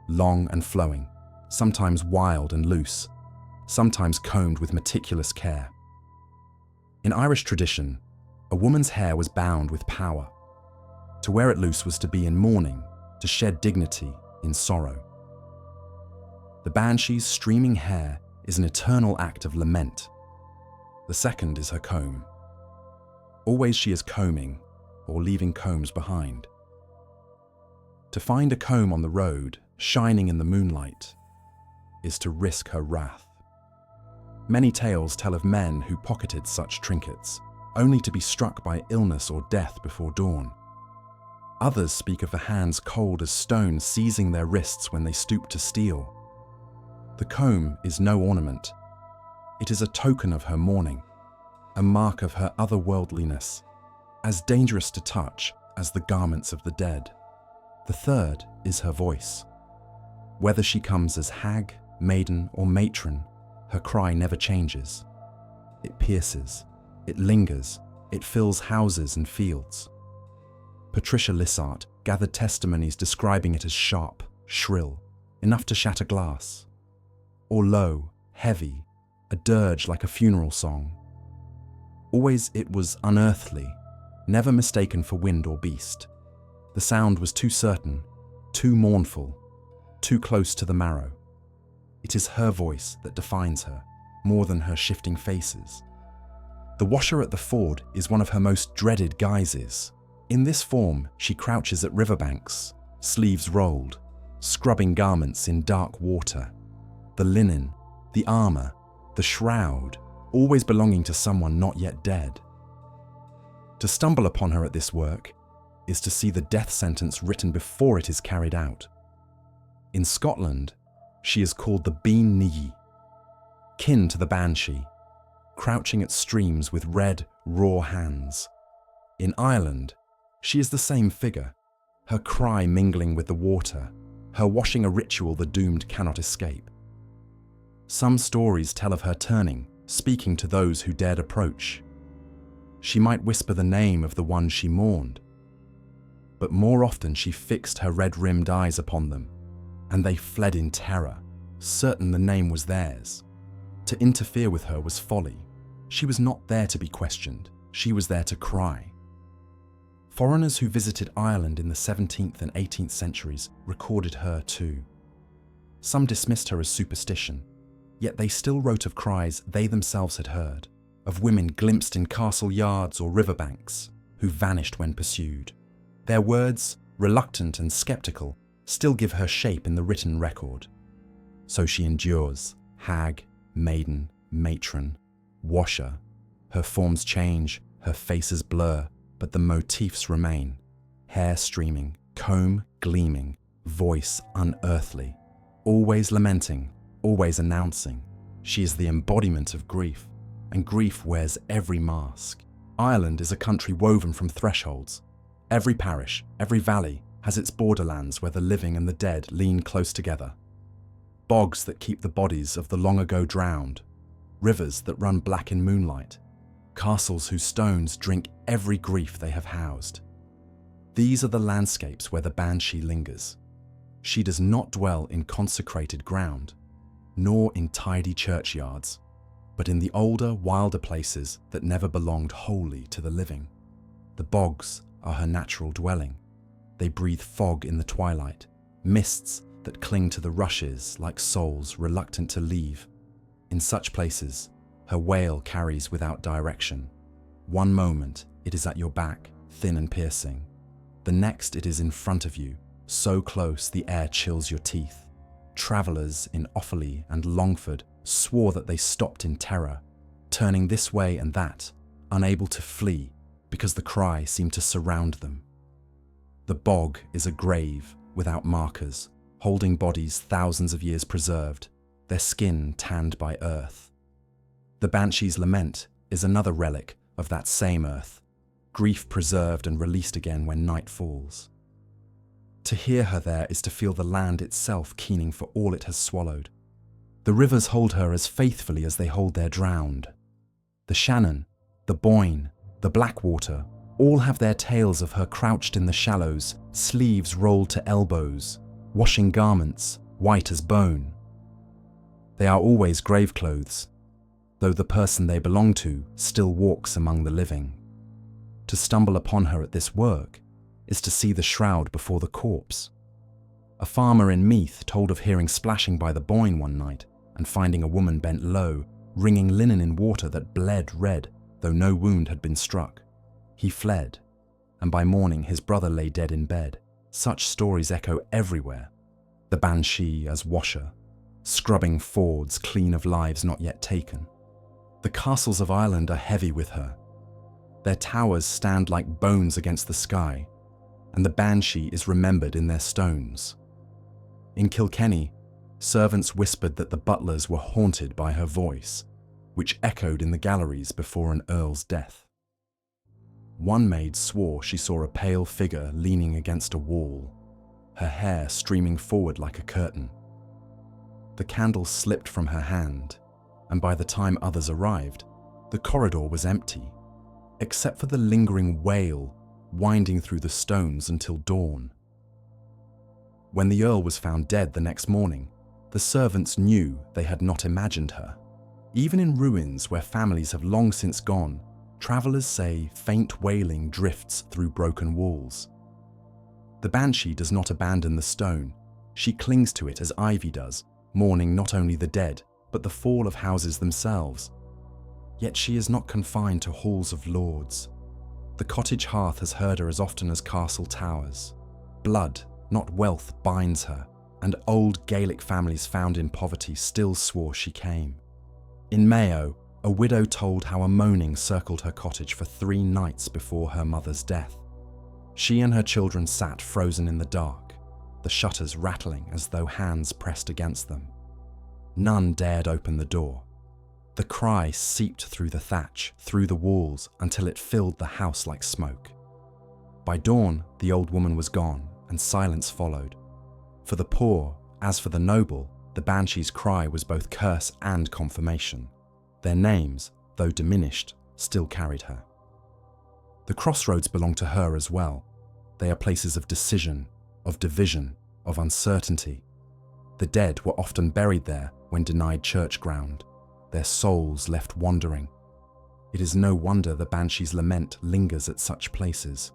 Speaker 1: long and flowing, sometimes wild and loose, sometimes combed with meticulous care. In Irish tradition, a woman's hair was bound with power. To wear it loose was to be in mourning, to shed dignity in sorrow. The Banshee's streaming hair is an eternal act of lament. The second is her comb. Always she is combing, or leaving combs behind. To find a comb on the road, shining in the moonlight, is to risk her wrath. Many tales tell of men who pocketed such trinkets, only to be struck by illness or death before dawn. Others speak of the hands cold as stone seizing their wrists when they stoop to steal. The comb is no ornament. It is a token of her mourning, a mark of her otherworldliness, as dangerous to touch as the garments of the dead. The third is her voice. Whether she comes as hag, maiden, or matron, her cry never changes. It pierces, it lingers, it fills houses and fields. Patricia Lissart gathered testimonies describing it as sharp, shrill, enough to shatter glass, or low, heavy, a dirge like a funeral song. Always it was unearthly, never mistaken for wind or beast. The sound was too certain, too mournful, too close to the marrow. It is her voice that defines her, more than her shifting faces. The washer at the ford is one of her most dreaded guises. In this form, she crouches at riverbanks, sleeves rolled, scrubbing garments in dark water. The linen, the armor, the shroud, always belonging to someone not yet dead. To stumble upon her at this work is to see the death sentence written before it is carried out. In Scotland, she is called the Bean Niggy, kin to the Banshee, crouching at streams with red, raw hands. In Ireland, she is the same figure, her cry mingling with the water, her washing a ritual the doomed cannot escape. Some stories tell of her turning, speaking to those who dared approach. She might whisper the name of the one she mourned, but more often she fixed her red-rimmed eyes upon them, and they fled in terror, certain the name was theirs. To interfere with her was folly. She was not there to be questioned, she was there to cry. Foreigners who visited Ireland in the 17th and 18th centuries recorded her too. Some dismissed her as superstition, yet they still wrote of cries they themselves had heard, of women glimpsed in castle yards or riverbanks, who vanished when pursued. Their words, reluctant and skeptical, still give her shape in the written record. So she endures, hag, maiden, matron, washer. Her forms change, her faces blur, but the motifs remain. Hair streaming, comb gleaming, voice unearthly. Always lamenting, always announcing. She is the embodiment of grief, and grief wears every mask. Ireland is a country woven from thresholds. Every parish, every valley has its borderlands where the living and the dead lean close together. Bogs that keep the bodies of the long ago drowned. Rivers that run black in moonlight. Castles whose stones drink every grief they have housed. These are the landscapes where the Banshee lingers. She does not dwell in consecrated ground, nor in tidy churchyards, but in the older, wilder places that never belonged wholly to the living. The bogs are her natural dwelling. They breathe fog in the twilight, mists that cling to the rushes like souls reluctant to leave. In such places, her wail carries without direction. One moment, it is at your back, thin and piercing. The next, it is in front of you, so close the air chills your teeth. Travellers in Offaly and Longford swore that they stopped in terror, turning this way and that, unable to flee because the cry seemed to surround them. The bog is a grave without markers, holding bodies thousands of years preserved, their skin tanned by earth. The Banshee's lament is another relic of that same earth, grief preserved and released again when night falls. To hear her there is to feel the land itself keening for all it has swallowed. The rivers hold her as faithfully as they hold their drowned. The Shannon, the Boyne, the Blackwater, all have their tales of her crouched in the shallows, sleeves rolled to elbows, washing garments, white as bone. They are always grave clothes, though the person they belong to still walks among the living. To stumble upon her at this work is to see the shroud before the corpse. A farmer in Meath told of hearing splashing by the Boyne one night and finding a woman bent low, wringing linen in water that bled red, though no wound had been struck. He fled, and by morning his brother lay dead in bed. Such stories echo everywhere. The Banshee as washer, scrubbing fords clean of lives not yet taken. The castles of Ireland are heavy with her. Their towers stand like bones against the sky, and the Banshee is remembered in their stones. In Kilkenny, servants whispered that the butlers were haunted by her voice, which echoed in the galleries before an earl's death. One maid swore she saw a pale figure leaning against a wall, her hair streaming forward like a curtain. The candle slipped from her hand, and by the time others arrived, the corridor was empty, except for the lingering wail winding through the stones until dawn. When the Earl was found dead the next morning, the servants knew they had not imagined her. Even in ruins where families have long since gone, travellers say faint wailing drifts through broken walls. The Banshee does not abandon the stone. She clings to it as ivy does, mourning not only the dead, but the fall of houses themselves. Yet she is not confined to halls of lords. The cottage hearth has heard her as often as castle towers. Blood, not wealth, binds her, and old Gaelic families found in poverty still swore she came. In Mayo, a widow told how a moaning circled her cottage for 3 nights before her mother's death. She and her children sat frozen in the dark, the shutters rattling as though hands pressed against them. None dared open the door. The cry seeped through the thatch, through the walls, until it filled the house like smoke. By dawn, the old woman was gone, and silence followed. For the poor, as for the noble, the Banshee's cry was both curse and confirmation. Their names, though diminished, still carried her. The crossroads belong to her as well. They are places of decision, of division, of uncertainty. The dead were often buried there when denied church ground, their souls left wandering. It is no wonder the Banshee's lament lingers at such places.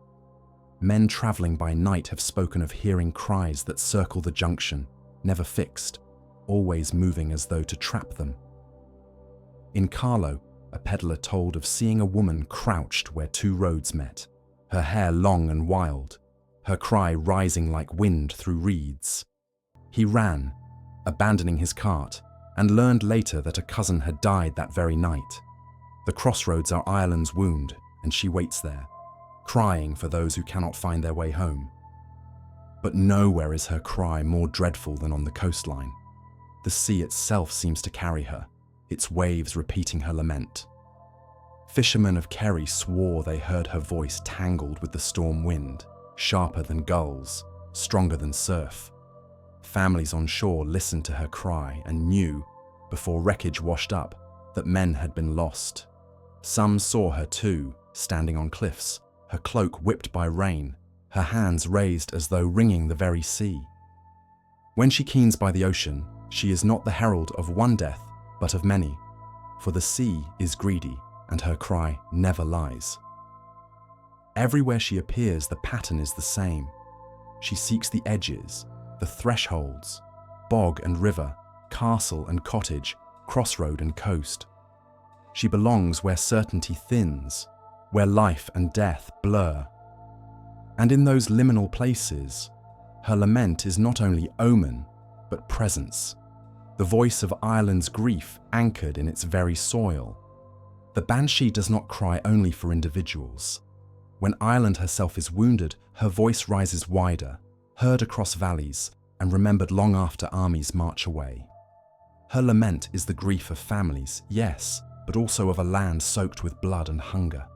Speaker 1: Men travelling by night have spoken of hearing cries that circle the junction, never fixed, always moving as though to trap them. In Carlow, a peddler told of seeing a woman crouched where 2 roads met, her hair long and wild, her cry rising like wind through reeds. He ran, abandoning his cart, and learned later that a cousin had died that very night. The crossroads are Ireland's wound, and she waits there, crying for those who cannot find their way home. But nowhere is her cry more dreadful than on the coastline. The sea itself seems to carry her, its waves repeating her lament. Fishermen of Kerry swore they heard her voice tangled with the storm wind, sharper than gulls, stronger than surf. Families on shore listened to her cry and knew, before wreckage washed up, that men had been lost. Some saw her too, standing on cliffs, her cloak whipped by rain, her hands raised as though wringing the very sea. When she keens by the ocean, she is not the herald of one death, but of many, for the sea is greedy, and her cry never lies. Everywhere she appears, the pattern is the same. She seeks the edges, the thresholds, bog and river, castle and cottage, crossroad and coast. She belongs where certainty thins, where life and death blur. And in those liminal places, her lament is not only omen, but presence, the voice of Ireland's grief anchored in its very soil. The Banshee does not cry only for individuals. When Ireland herself is wounded, her voice rises wider, heard across valleys, and remembered long after armies march away. Her lament is the grief of families, yes, but also of a land soaked with blood and hunger.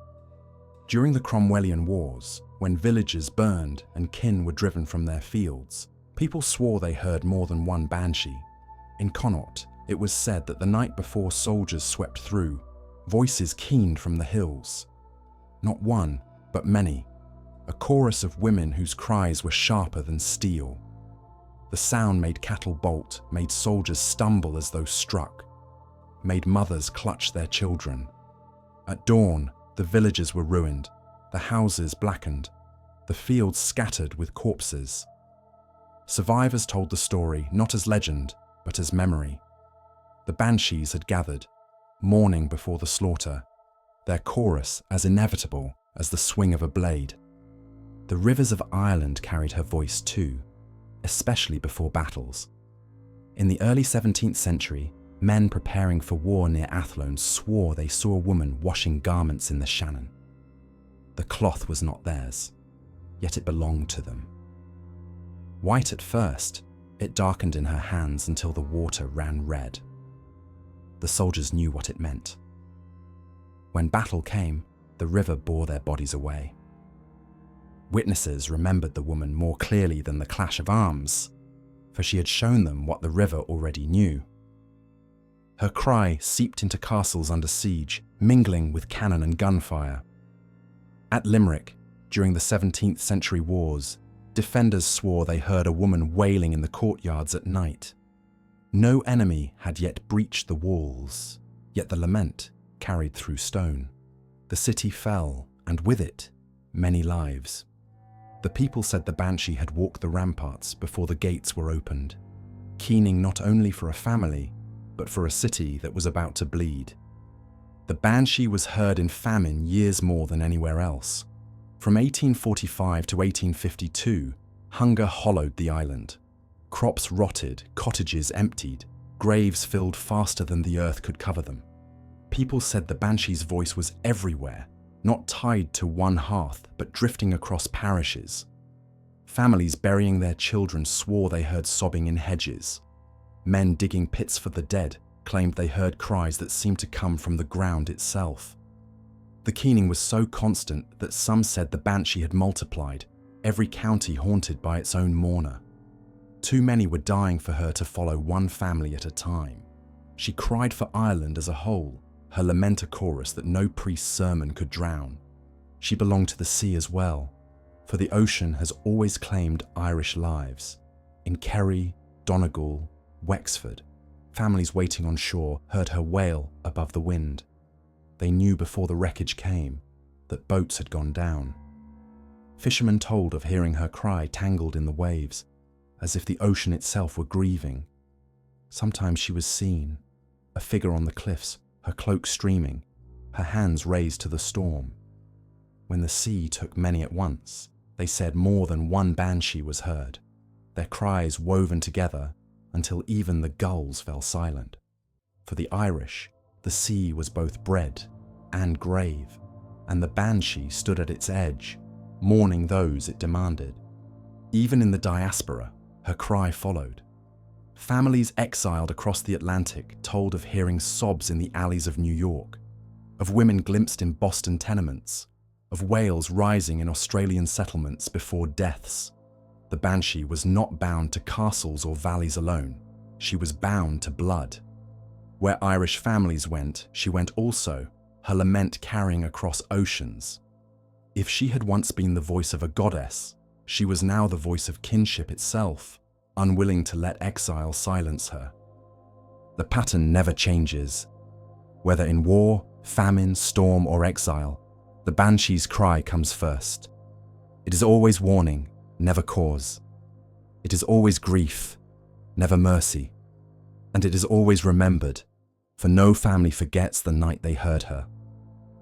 Speaker 1: During the Cromwellian Wars, when villages burned and kin were driven from their fields, people swore they heard more than one Banshee. In Connaught, it was said that the night before soldiers swept through, voices keened from the hills. Not one, but many, a chorus of women whose cries were sharper than steel. The sound made cattle bolt, made soldiers stumble as though struck, made mothers clutch their children. At dawn, the villages were ruined, the houses blackened, the fields scattered with corpses. Survivors told the story not as legend, but as memory. The Banshees had gathered, mourning before the slaughter, their chorus as inevitable as the swing of a blade. The rivers of Ireland carried her voice too, especially before battles. In the early 17th century, Men preparing for war near Athlone swore they saw a woman washing garments in the Shannon. The cloth was not theirs, yet it belonged to them. White at first, it darkened in her hands until the water ran red. The soldiers knew what it meant. When battle came, the river bore their bodies away. Witnesses remembered the woman more clearly than the clash of arms, for she had shown them what the river already knew. Her cry seeped into castles under siege, mingling with cannon and gunfire. At Limerick, during the 17th century wars, defenders swore they heard a woman wailing in the courtyards at night. No enemy had yet breached the walls, yet the lament carried through stone. The city fell, and with it, many lives. The people said the Banshee had walked the ramparts before the gates were opened, keening not only for a family, but for a city that was about to bleed. The Banshee was heard in famine years more than anywhere else. From 1845 to 1852, hunger hollowed the island. Crops rotted, cottages emptied, graves filled faster than the earth could cover them. People said the Banshee's voice was everywhere, not tied to one hearth, but drifting across parishes. Families burying their children swore they heard sobbing in hedges. Men digging pits for the dead claimed they heard cries that seemed to come from the ground itself. The keening was so constant that some said the Banshee had multiplied, every county haunted by its own mourner. Too many were dying for her to follow one family at a time. She cried for Ireland as a whole, her lament a chorus that no priest's sermon could drown. She belonged to the sea as well, for the ocean has always claimed Irish lives. In Kerry, Donegal, Wexford, families waiting on shore heard her wail above the wind. They knew before the wreckage came that boats had gone down. Fishermen told of hearing her cry tangled in the waves, as if the ocean itself were grieving. Sometimes she was seen, a figure on the cliffs, her cloak streaming, her hands raised to the storm. When the sea took many at once, they said more than one Banshee was heard, their cries woven together until even the gulls fell silent. For the Irish, the sea was both bread and grave, and the Banshee stood at its edge, mourning those it demanded. Even in the diaspora, her cry followed. Families exiled across the Atlantic told of hearing sobs in the alleys of New York, of women glimpsed in Boston tenements, of wails rising in Australian settlements before deaths. The Banshee was not bound to castles or valleys alone. She was bound to blood. Where Irish families went, she went also, her lament carrying across oceans. If she had once been the voice of a goddess, she was now the voice of kinship itself, unwilling to let exile silence her. The pattern never changes. Whether in war, famine, storm, or exile, the Banshee's cry comes first. It is always warning, never cause. It is always grief, never mercy. And it is always remembered, for no family forgets the night they heard her.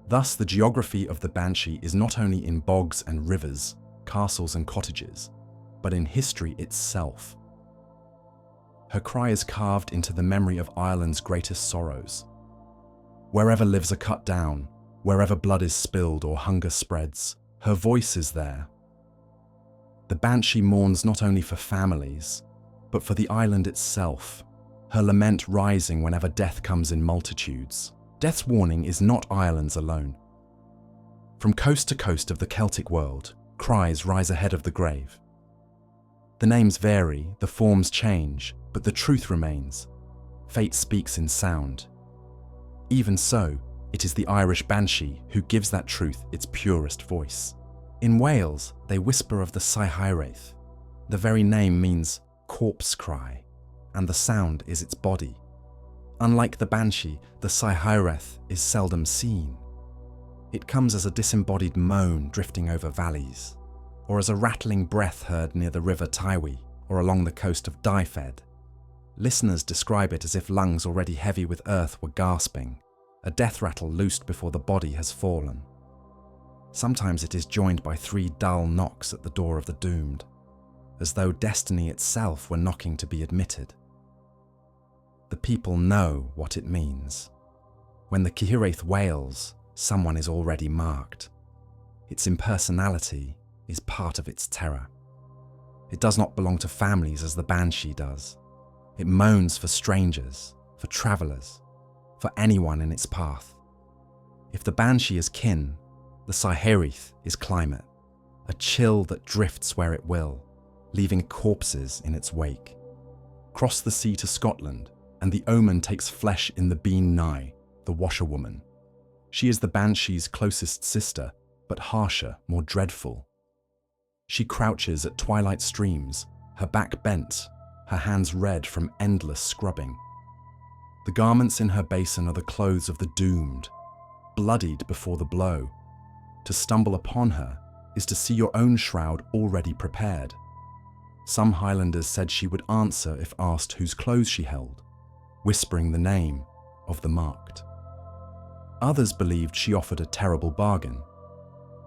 Speaker 1: Thus, the geography of the Banshee is not only in bogs and rivers, castles and cottages, but in history itself. Her cry is carved into the memory of Ireland's greatest sorrows. Wherever lives are cut down, wherever blood is spilled or hunger spreads, her voice is there. The Banshee mourns not only for families, but for the island itself, her lament rising whenever death comes in multitudes. Death's warning is not Ireland's alone. From coast to coast of the Celtic world, cries rise ahead of the grave. The names vary, the forms change, but the truth remains. Fate speaks in sound. Even so, it is the Irish Banshee who gives that truth its purest voice. In Wales, they whisper of the Saihiraeth. The very name means corpse cry, and the sound is its body. Unlike the Banshee, the Saihiraeth is seldom seen. It comes as a disembodied moan drifting over valleys, or as a rattling breath heard near the river Tywee or along the coast of Dyfed. Listeners describe it as if lungs already heavy with earth were gasping, a death rattle loosed before the body has fallen. Sometimes it is joined by 3 dull knocks at the door of the doomed, as though destiny itself were knocking to be admitted. The people know what it means. When the Cihiraith wails, someone is already marked. Its impersonality is part of its terror. It does not belong to families as the Banshee does. It moans for strangers, for travellers, for anyone in its path. If the Banshee is kin, the Cihiraith is climate, a chill that drifts where it will, leaving corpses in its wake. Cross the sea to Scotland, and the omen takes flesh in the Bean Nye, the washerwoman. She is the Banshee's closest sister, but harsher, more dreadful. She crouches at twilight streams, her back bent, her hands red from endless scrubbing. The garments in her basin are the clothes of the doomed, bloodied before the blow. To stumble upon her is to see your own shroud already prepared. Some Highlanders said she would answer if asked whose clothes she held, whispering the name of the marked. Others believed she offered a terrible bargain.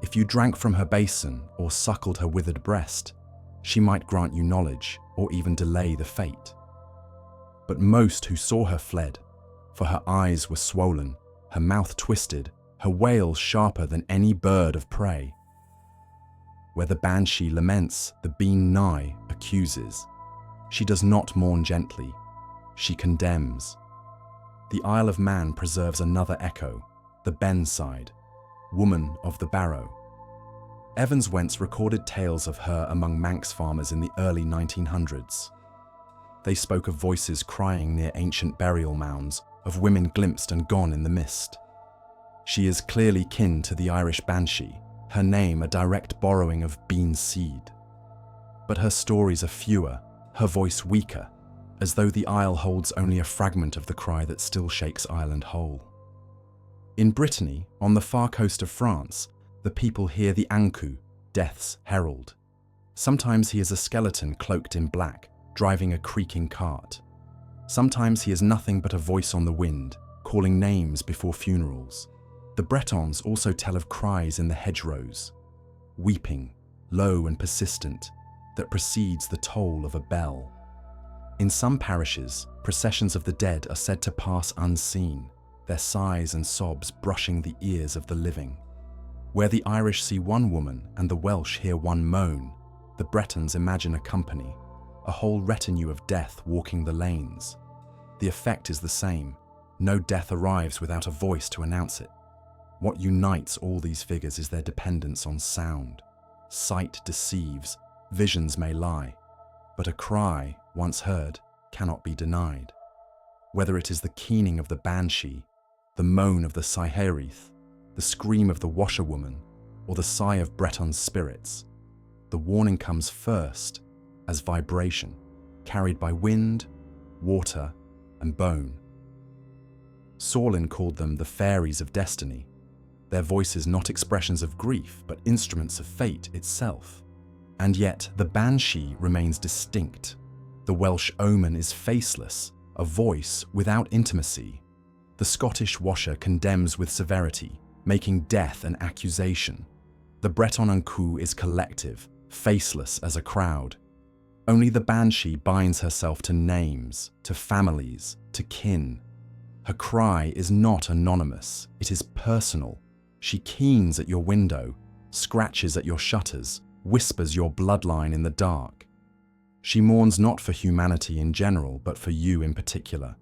Speaker 1: If you drank from her basin or suckled her withered breast, she might grant you knowledge or even delay the fate. But most who saw her fled, for her eyes were swollen, her mouth twisted, her wail sharper than any bird of prey. Where the Banshee laments, the Bean Nye accuses. She does not mourn gently, she condemns. The Isle of Man preserves another echo, the Ben side, woman of the barrow. Evans Wentz recorded tales of her among Manx farmers in the early 1900s. They spoke of voices crying near ancient burial mounds, of women glimpsed and gone in the mist. She is clearly kin to the Irish Banshee, her name a direct borrowing of bean seed. But her stories are fewer, her voice weaker, as though the Isle holds only a fragment of the cry that still shakes Ireland whole. In Brittany, on the far coast of France, the people hear the Ankou, death's herald. Sometimes he is a skeleton cloaked in black, driving a creaking cart. Sometimes he is nothing but a voice on the wind, calling names before funerals. The Bretons also tell of cries in the hedgerows, weeping, low and persistent, that precedes the toll of a bell. In some parishes, processions of the dead are said to pass unseen, their sighs and sobs brushing the ears of the living. Where the Irish see one woman and the Welsh hear one moan, the Bretons imagine a company, a whole retinue of death walking the lanes. The effect is the same. No death arrives without a voice to announce it. What unites all these figures is their dependence on sound. Sight deceives, visions may lie, but a cry, once heard, cannot be denied. Whether it is the keening of the Banshee, the moan of the Cihiraith, the scream of the washerwoman, or the sigh of Breton's spirits, the warning comes first as vibration, carried by wind, water, and bone. Sorlin called them the fairies of destiny, their voices not expressions of grief, but instruments of fate itself. And yet the Banshee remains distinct. The Welsh omen is faceless, a voice without intimacy. The Scottish washer condemns with severity, making death an accusation. The Breton Ankou is collective, faceless as a crowd. Only the Banshee binds herself to names, to families, to kin. Her cry is not anonymous, it is personal. She keens at your window, scratches at your shutters, whispers your bloodline in the dark. She mourns not for humanity in general, but for you in particular.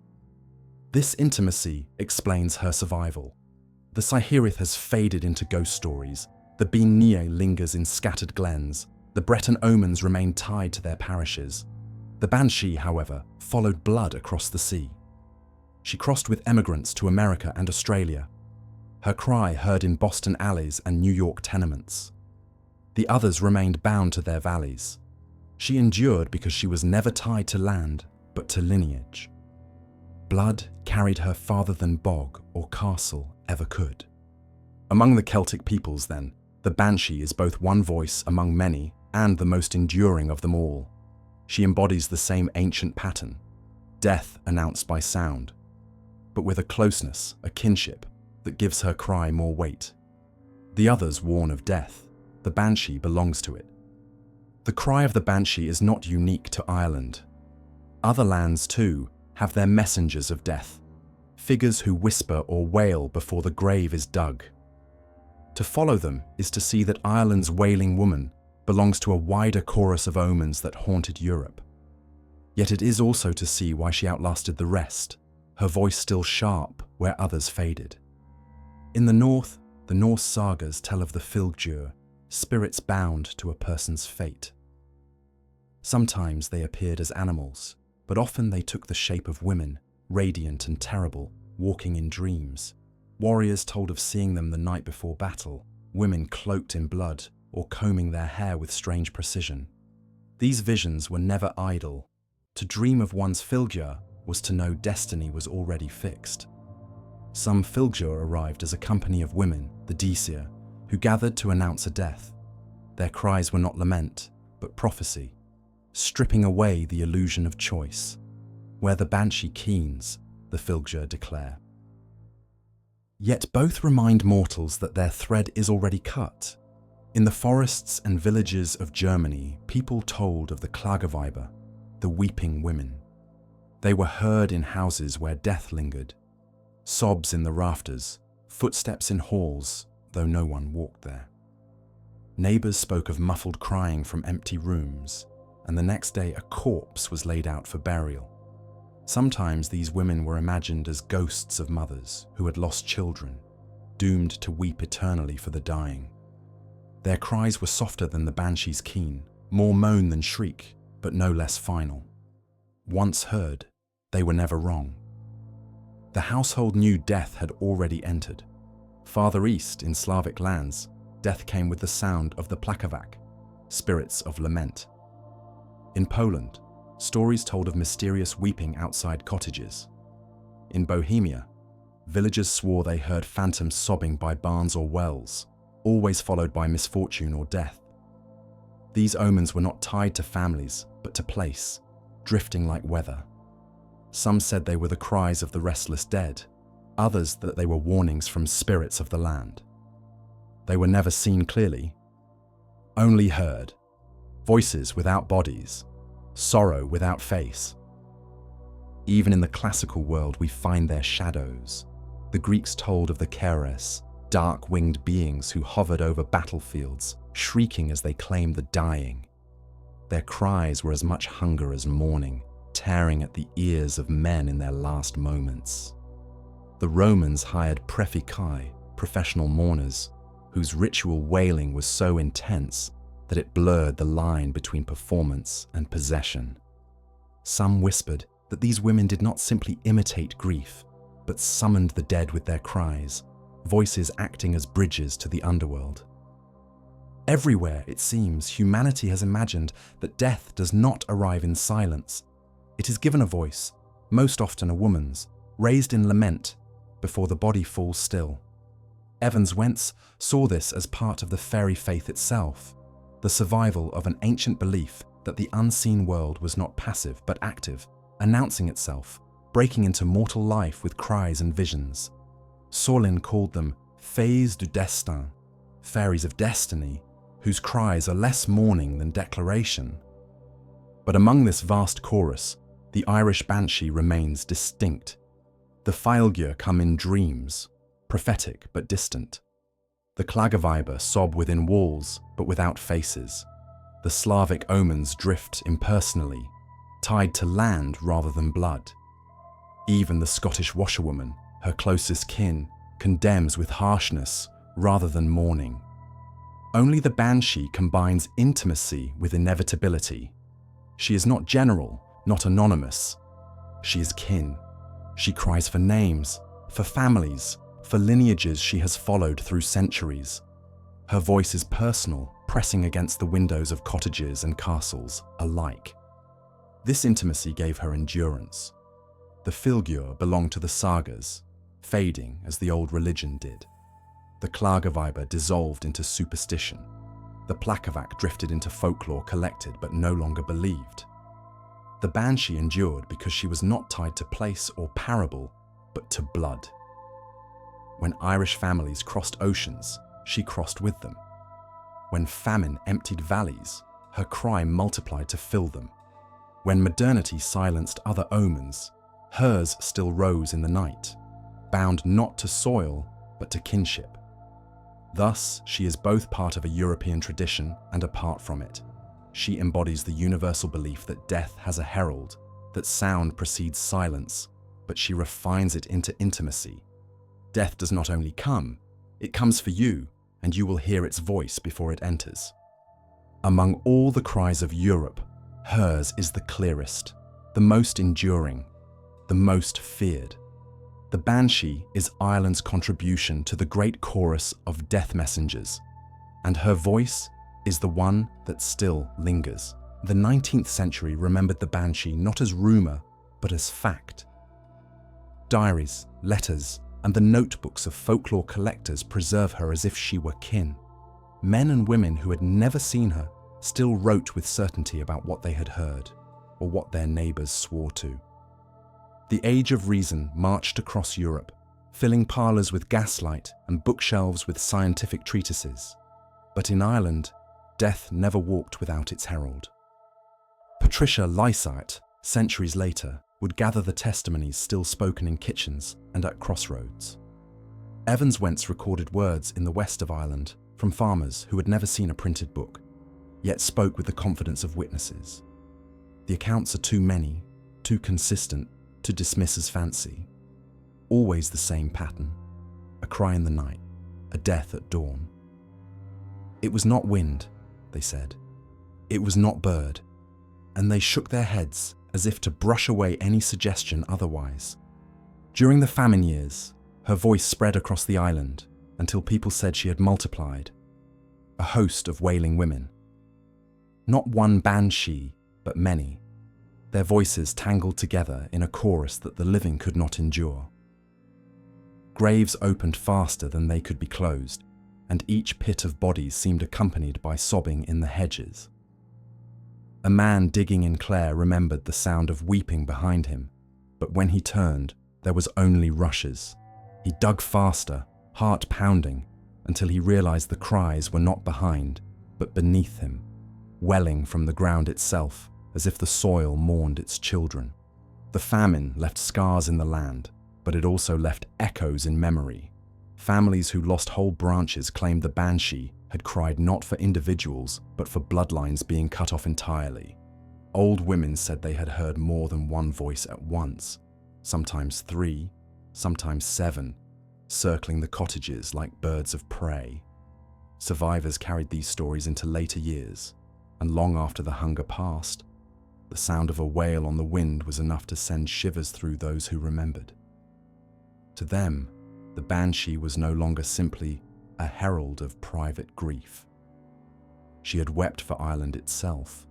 Speaker 1: This intimacy explains her survival. The Cihiraith has faded into ghost stories. The Bean Nye lingers in scattered glens. The Breton omens remain tied to their parishes. The Banshee, however, followed blood across the sea. She crossed with emigrants to America and Australia. Her cry heard in Boston alleys and New York tenements. The others remained bound to their valleys. She endured because she was never tied to land, but to lineage. Blood carried her farther than bog or castle ever could. Among the Celtic peoples, then, the Banshee is both one voice among many and the most enduring of them all. She embodies the same ancient pattern, death announced by sound, but with a closeness, a kinship, that gives her cry more weight. The others warn of death. The Banshee belongs to it. The cry of the Banshee is not unique to Ireland. Other lands, too, have their messengers of death, figures who whisper or wail before the grave is dug. To follow them is to see that Ireland's wailing woman belongs to a wider chorus of omens that haunted Europe. Yet it is also to see why she outlasted the rest, her voice still sharp where others faded. In the north, the Norse sagas tell of the Fylgjur, spirits bound to a person's fate. Sometimes they appeared as animals, but often they took the shape of women, radiant and terrible, walking in dreams. Warriors told of seeing them the night before battle, women cloaked in blood or combing their hair with strange precision. These visions were never idle. To dream of one's Fylgjur was to know destiny was already fixed. Some Fylgjur arrived as a company of women, the Disir, who gathered to announce a death. Their cries were not lament, but prophecy, stripping away the illusion of choice. Where the Banshee keens, the Fylgjur declare. Yet both remind mortals that their thread is already cut. In the forests and villages of Germany, people told of the Klageweiber, the weeping women. They were heard in houses where death lingered, sobs in the rafters, footsteps in halls, though no one walked there. Neighbours spoke of muffled crying from empty rooms, and the next day a corpse was laid out for burial. Sometimes these women were imagined as ghosts of mothers who had lost children, doomed to weep eternally for the dying. Their cries were softer than the Banshee's keen, more moan than shriek, but no less final. Once heard, they were never wrong. The household knew death had already entered. Farther east, in Slavic lands, death came with the sound of the plakavak, spirits of lament. In Poland, stories told of mysterious weeping outside cottages. In Bohemia, villagers swore they heard phantoms sobbing by barns or wells, always followed by misfortune or death. These omens were not tied to families, but to place, drifting like weather. Some said they were the cries of the restless dead, others that they were warnings from spirits of the land. They were never seen clearly, only heard, voices without bodies, sorrow without face. Even in the classical world we find their shadows. The Greeks told of the Keres, dark-winged beings who hovered over battlefields, shrieking as they claimed the dying. Their cries were as much hunger as mourning, tearing at the ears of men in their last moments. The Romans hired preficae, professional mourners, whose ritual wailing was so intense that it blurred the line between performance and possession. Some whispered that these women did not simply imitate grief, but summoned the dead with their cries, voices acting as bridges to the underworld. Everywhere, it seems, humanity has imagined that death does not arrive in silence. It is given a voice, most often a woman's, raised in lament before the body falls still. Evans Wentz saw this as part of the fairy faith itself, the survival of an ancient belief that the unseen world was not passive but active, announcing itself, breaking into mortal life with cries and visions. Sorlin called them fées du destin, fairies of destiny, whose cries are less mourning than declaration. But among this vast chorus, the Irish Banshee remains distinct. The Fylgjur come in dreams, prophetic but distant. The Klageweiber sob within walls but without faces. The Slavic omens drift impersonally, tied to land rather than blood. Even the Scottish washerwoman, her closest kin, condemns with harshness rather than mourning. Only the Banshee combines intimacy with inevitability. She is not general, not anonymous. She is kin. She cries for names, for families, for lineages she has followed through centuries. Her voice is personal, pressing against the windows of cottages and castles alike. This intimacy gave her endurance. The Fylgjur belonged to the sagas, fading as the old religion did. The Klageweiber dissolved into superstition. The plakavak drifted into folklore collected but no longer believed. The Banshee endured because she was not tied to place or parable, but to blood. When Irish families crossed oceans, she crossed with them. When famine emptied valleys, her cry multiplied to fill them. When modernity silenced other omens, Hers still rose in the night, bound not to soil, but to kinship. Thus, she is both part of a European tradition and apart from it. She embodies the universal belief that death has a herald, that sound precedes silence, but she refines it into intimacy. Death does not only come, it comes for you, and you will hear its voice before it enters. Among all the cries of Europe, hers is the clearest, the most enduring, the most feared. The Banshee is Ireland's contribution to the great chorus of death messengers, and her voice is the one that still lingers. The 19th century remembered the Banshee not as rumour, but as fact. Diaries, letters, and the notebooks of folklore collectors preserve her as if she were kin. Men and women who had never seen her still wrote with certainty about what they had heard, or what their neighbours swore to. The Age of Reason marched across Europe, filling parlours with gaslight and bookshelves with scientific treatises. But in Ireland, death never walked without its herald. Patricia Lysart, centuries later, would gather the testimonies still spoken in kitchens and at crossroads. Evans Wentz recorded words in the west of Ireland from farmers who had never seen a printed book, yet spoke with the confidence of witnesses. The accounts are too many, too consistent, to dismiss as fancy. Always the same pattern: a cry in the night, a death at dawn. It was not wind, they said. It was not bird. And they shook their heads as if to brush away any suggestion otherwise. During the famine years, her voice spread across the island until people said she had multiplied, a host of wailing women. Not one banshee, but many, their voices tangled together in a chorus that the living could not endure. Graves opened faster than they could be closed, and each pit of bodies seemed accompanied by sobbing in the hedges. A man digging in Clare remembered the sound of weeping behind him, but when he turned, there was only rushes. He dug faster, heart pounding, until he realized the cries were not behind, but beneath him, welling from the ground itself, as if the soil mourned its children. The famine left scars in the land, but it also left echoes in memory. Families who lost whole branches claimed the Banshee had cried not for individuals, but for bloodlines being cut off entirely. Old women said they had heard more than one voice at once, sometimes 3, sometimes 7, circling the cottages like birds of prey. Survivors carried these stories into later years, and long after the hunger passed, the sound of a wail on the wind was enough to send shivers through those who remembered. To them, the Banshee was no longer simply a herald of private grief. She had wept for Ireland itself.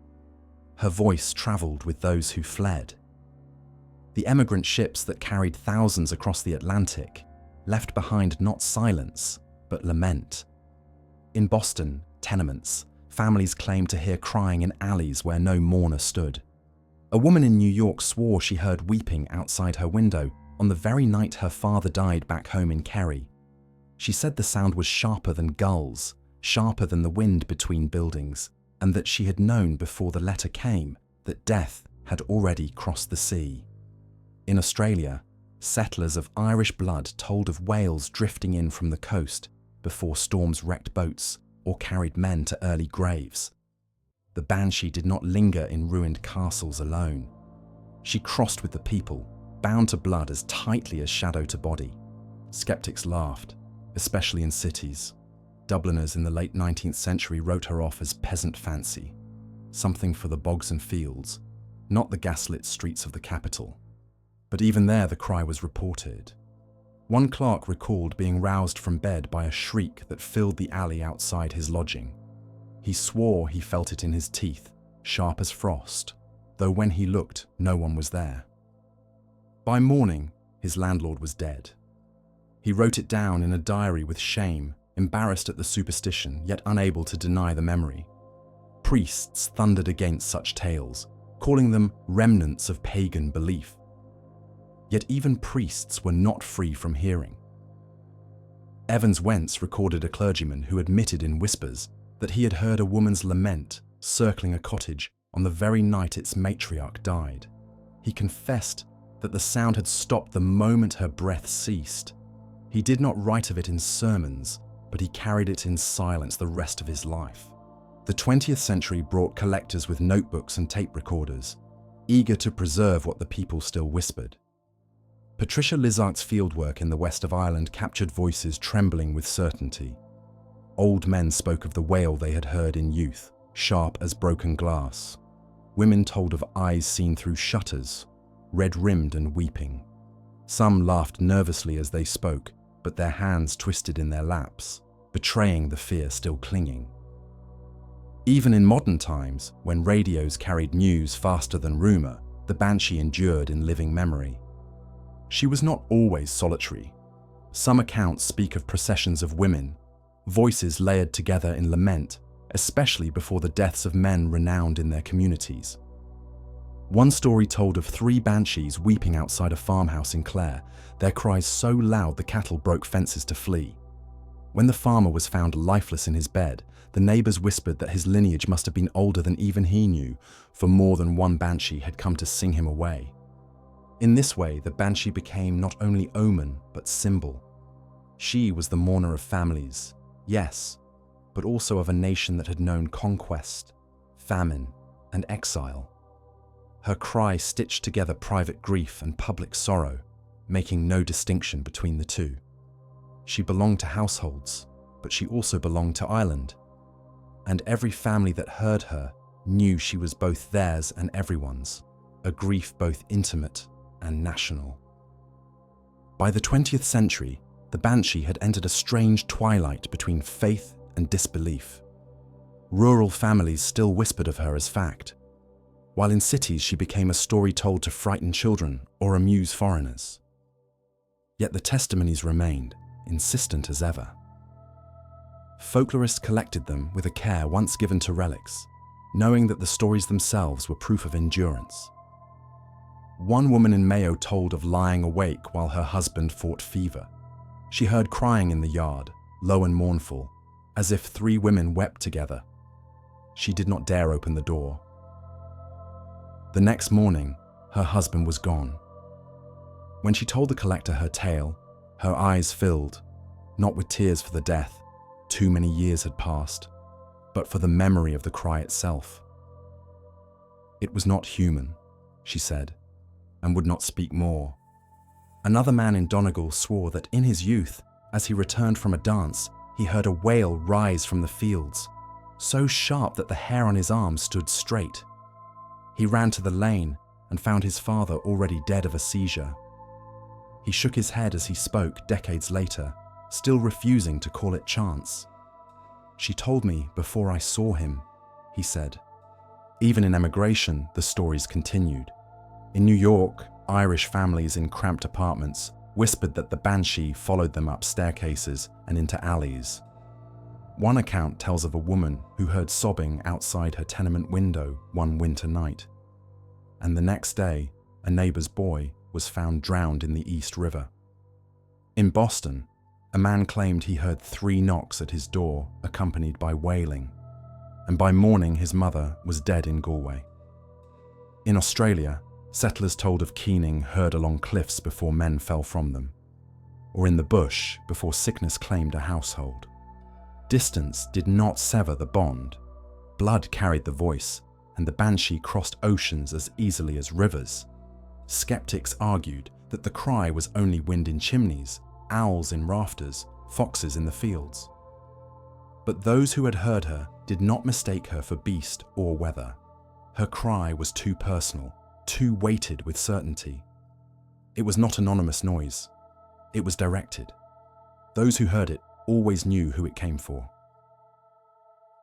Speaker 1: Her voice travelled with those who fled. The emigrant ships that carried thousands across the Atlantic left behind not silence, but lament. In Boston, tenements, families claimed to hear crying in alleys where no mourner stood. A woman in New York swore she heard weeping outside her window on the very night her father died back home in Kerry. She said the sound was sharper than gulls, sharper than the wind between buildings, and that she had known before the letter came that death had already crossed the sea. In Australia, settlers of Irish blood told of whales drifting in from the coast before storms wrecked boats or carried men to early graves. The Banshee did not linger in ruined castles alone. She crossed with the people, bound to blood as tightly as shadow to body. Skeptics laughed, especially in cities. Dubliners in the late 19th century wrote her off as peasant fancy, something for the bogs and fields, not the gaslit streets of the capital. But even there the cry was reported. One clerk recalled being roused from bed by a shriek that filled the alley outside his lodging. He swore he felt it in his teeth, sharp as frost, though when he looked, no one was there. By morning, his landlord was dead. He wrote it down in a diary with shame, embarrassed at the superstition, yet unable to deny the memory. Priests thundered against such tales, calling them remnants of pagan belief. Yet even priests were not free from hearing. Evans Wentz recorded a clergyman who admitted in whispers that he had heard a woman's lament circling a cottage on the very night its matriarch died. He confessed that the sound had stopped the moment her breath ceased. He did not write of it in sermons, but he carried it in silence the rest of his life. The 20th century brought collectors with notebooks and tape recorders, eager to preserve what the people still whispered. Patricia Lizart's fieldwork in the west of Ireland captured voices trembling with certainty. Old men spoke of the wail they had heard in youth, sharp as broken glass. Women told of eyes seen through shutters, red-rimmed and weeping. Some laughed nervously as they spoke, but their hands twisted in their laps, betraying the fear still clinging. Even in modern times, when radios carried news faster than rumour, the Banshee endured in living memory. She was not always solitary. Some accounts speak of processions of women, voices layered together in lament, especially before the deaths of men renowned in their communities. One story told of 3 banshees weeping outside a farmhouse in Clare, their cries so loud the cattle broke fences to flee. When the farmer was found lifeless in his bed, the neighbours whispered that his lineage must have been older than even he knew, for more than one banshee had come to sing him away. In this way, the banshee became not only omen, but symbol. She was the mourner of families, yes, but also of a nation that had known conquest, famine, and exile. Her cry stitched together private grief and public sorrow, making no distinction between the two. She belonged to households, but she also belonged to Ireland. And every family that heard her knew she was both theirs and everyone's, a grief both intimate and national. By the 20th century, the Banshee had entered a strange twilight between faith and disbelief. Rural families still whispered of her as fact, while in cities she became a story told to frighten children or amuse foreigners. Yet the testimonies remained, insistent as ever. Folklorists collected them with a care once given to relics, knowing that the stories themselves were proof of endurance. One woman in Mayo told of lying awake while her husband fought fever. She heard crying in the yard, low and mournful, as if 3 women wept together. She did not dare open the door. The next morning, her husband was gone. When she told the collector her tale, her eyes filled, not with tears for the death, too many years had passed, but for the memory of the cry itself. It was not human, she said, and would not speak more. Another man in Donegal swore that in his youth, as he returned from a dance, he heard a wail rise from the fields, so sharp that the hair on his arm stood straight. He ran to the lane and found his father already dead of a seizure. He shook his head as he spoke decades later, still refusing to call it chance. She told me before I saw him, he said. Even in emigration, the stories continued. In New York, Irish families in cramped apartments whispered that the Banshee followed them up staircases and into alleys. One account tells of a woman who heard sobbing outside her tenement window one winter night. And the next day, a neighbor's boy was found drowned in the East River. In Boston, a man claimed he heard 3 knocks at his door accompanied by wailing, and by morning his mother was dead in Galway. In Australia, settlers told of keening heard along cliffs before men fell from them, or in the bush before sickness claimed a household. Distance did not sever the bond. Blood carried the voice, and the Banshee crossed oceans as easily as rivers. Skeptics argued that the cry was only wind in chimneys, owls in rafters, foxes in the fields. But those who had heard her did not mistake her for beast or weather. Her cry was too personal, too weighted with certainty. It was not anonymous noise. It was directed. Those who heard it always knew who it came for.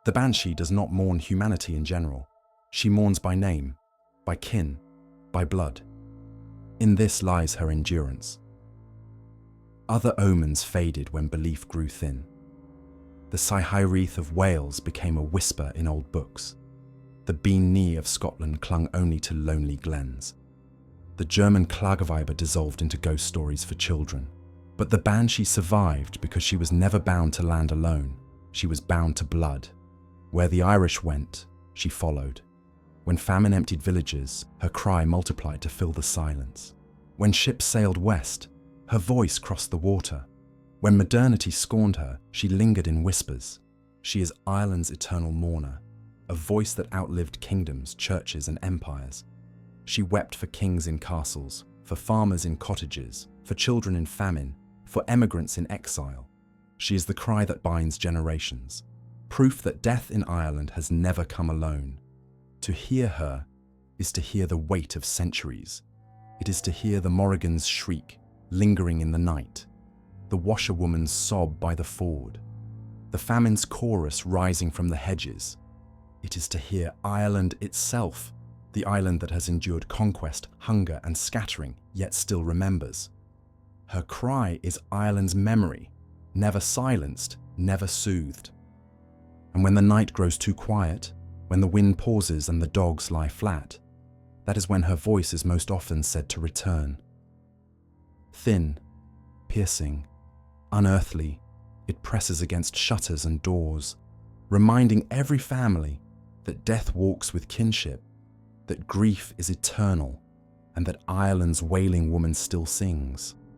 Speaker 1: The Banshee does not mourn humanity in general. She mourns by name, by kin, by blood. In this lies her endurance. Other omens faded when belief grew thin. The Saihirith of Wales became a whisper in old books. The Bean Knee of Scotland clung only to lonely glens. The German Klageweiber dissolved into ghost stories for children. But the Banshee survived because she was never bound to land alone. She was bound to blood. Where the Irish went, she followed. When famine emptied villages, her cry multiplied to fill the silence. When ships sailed west, her voice crossed the water. When modernity scorned her, she lingered in whispers. She is Ireland's eternal mourner, a voice that outlived kingdoms, churches, and empires. She wept for kings in castles, for farmers in cottages, for children in famine, for emigrants in exile. She is the cry that binds generations, proof that death in Ireland has never come alone. To hear her is to hear the weight of centuries. It is to hear the Morrigan's shriek, lingering in the night, the washerwoman's sob by the ford, the famine's chorus rising from the hedges. It is to hear Ireland itself, the island that has endured conquest, hunger, and scattering, yet still remembers. Her cry is Ireland's memory, never silenced, never soothed. And when the night grows too quiet, when the wind pauses and the dogs lie flat, that is when her voice is most often said to return. Thin, piercing, unearthly, it presses against shutters and doors, reminding every family that death walks with kinship, that grief is eternal, and that Ireland's wailing woman still sings.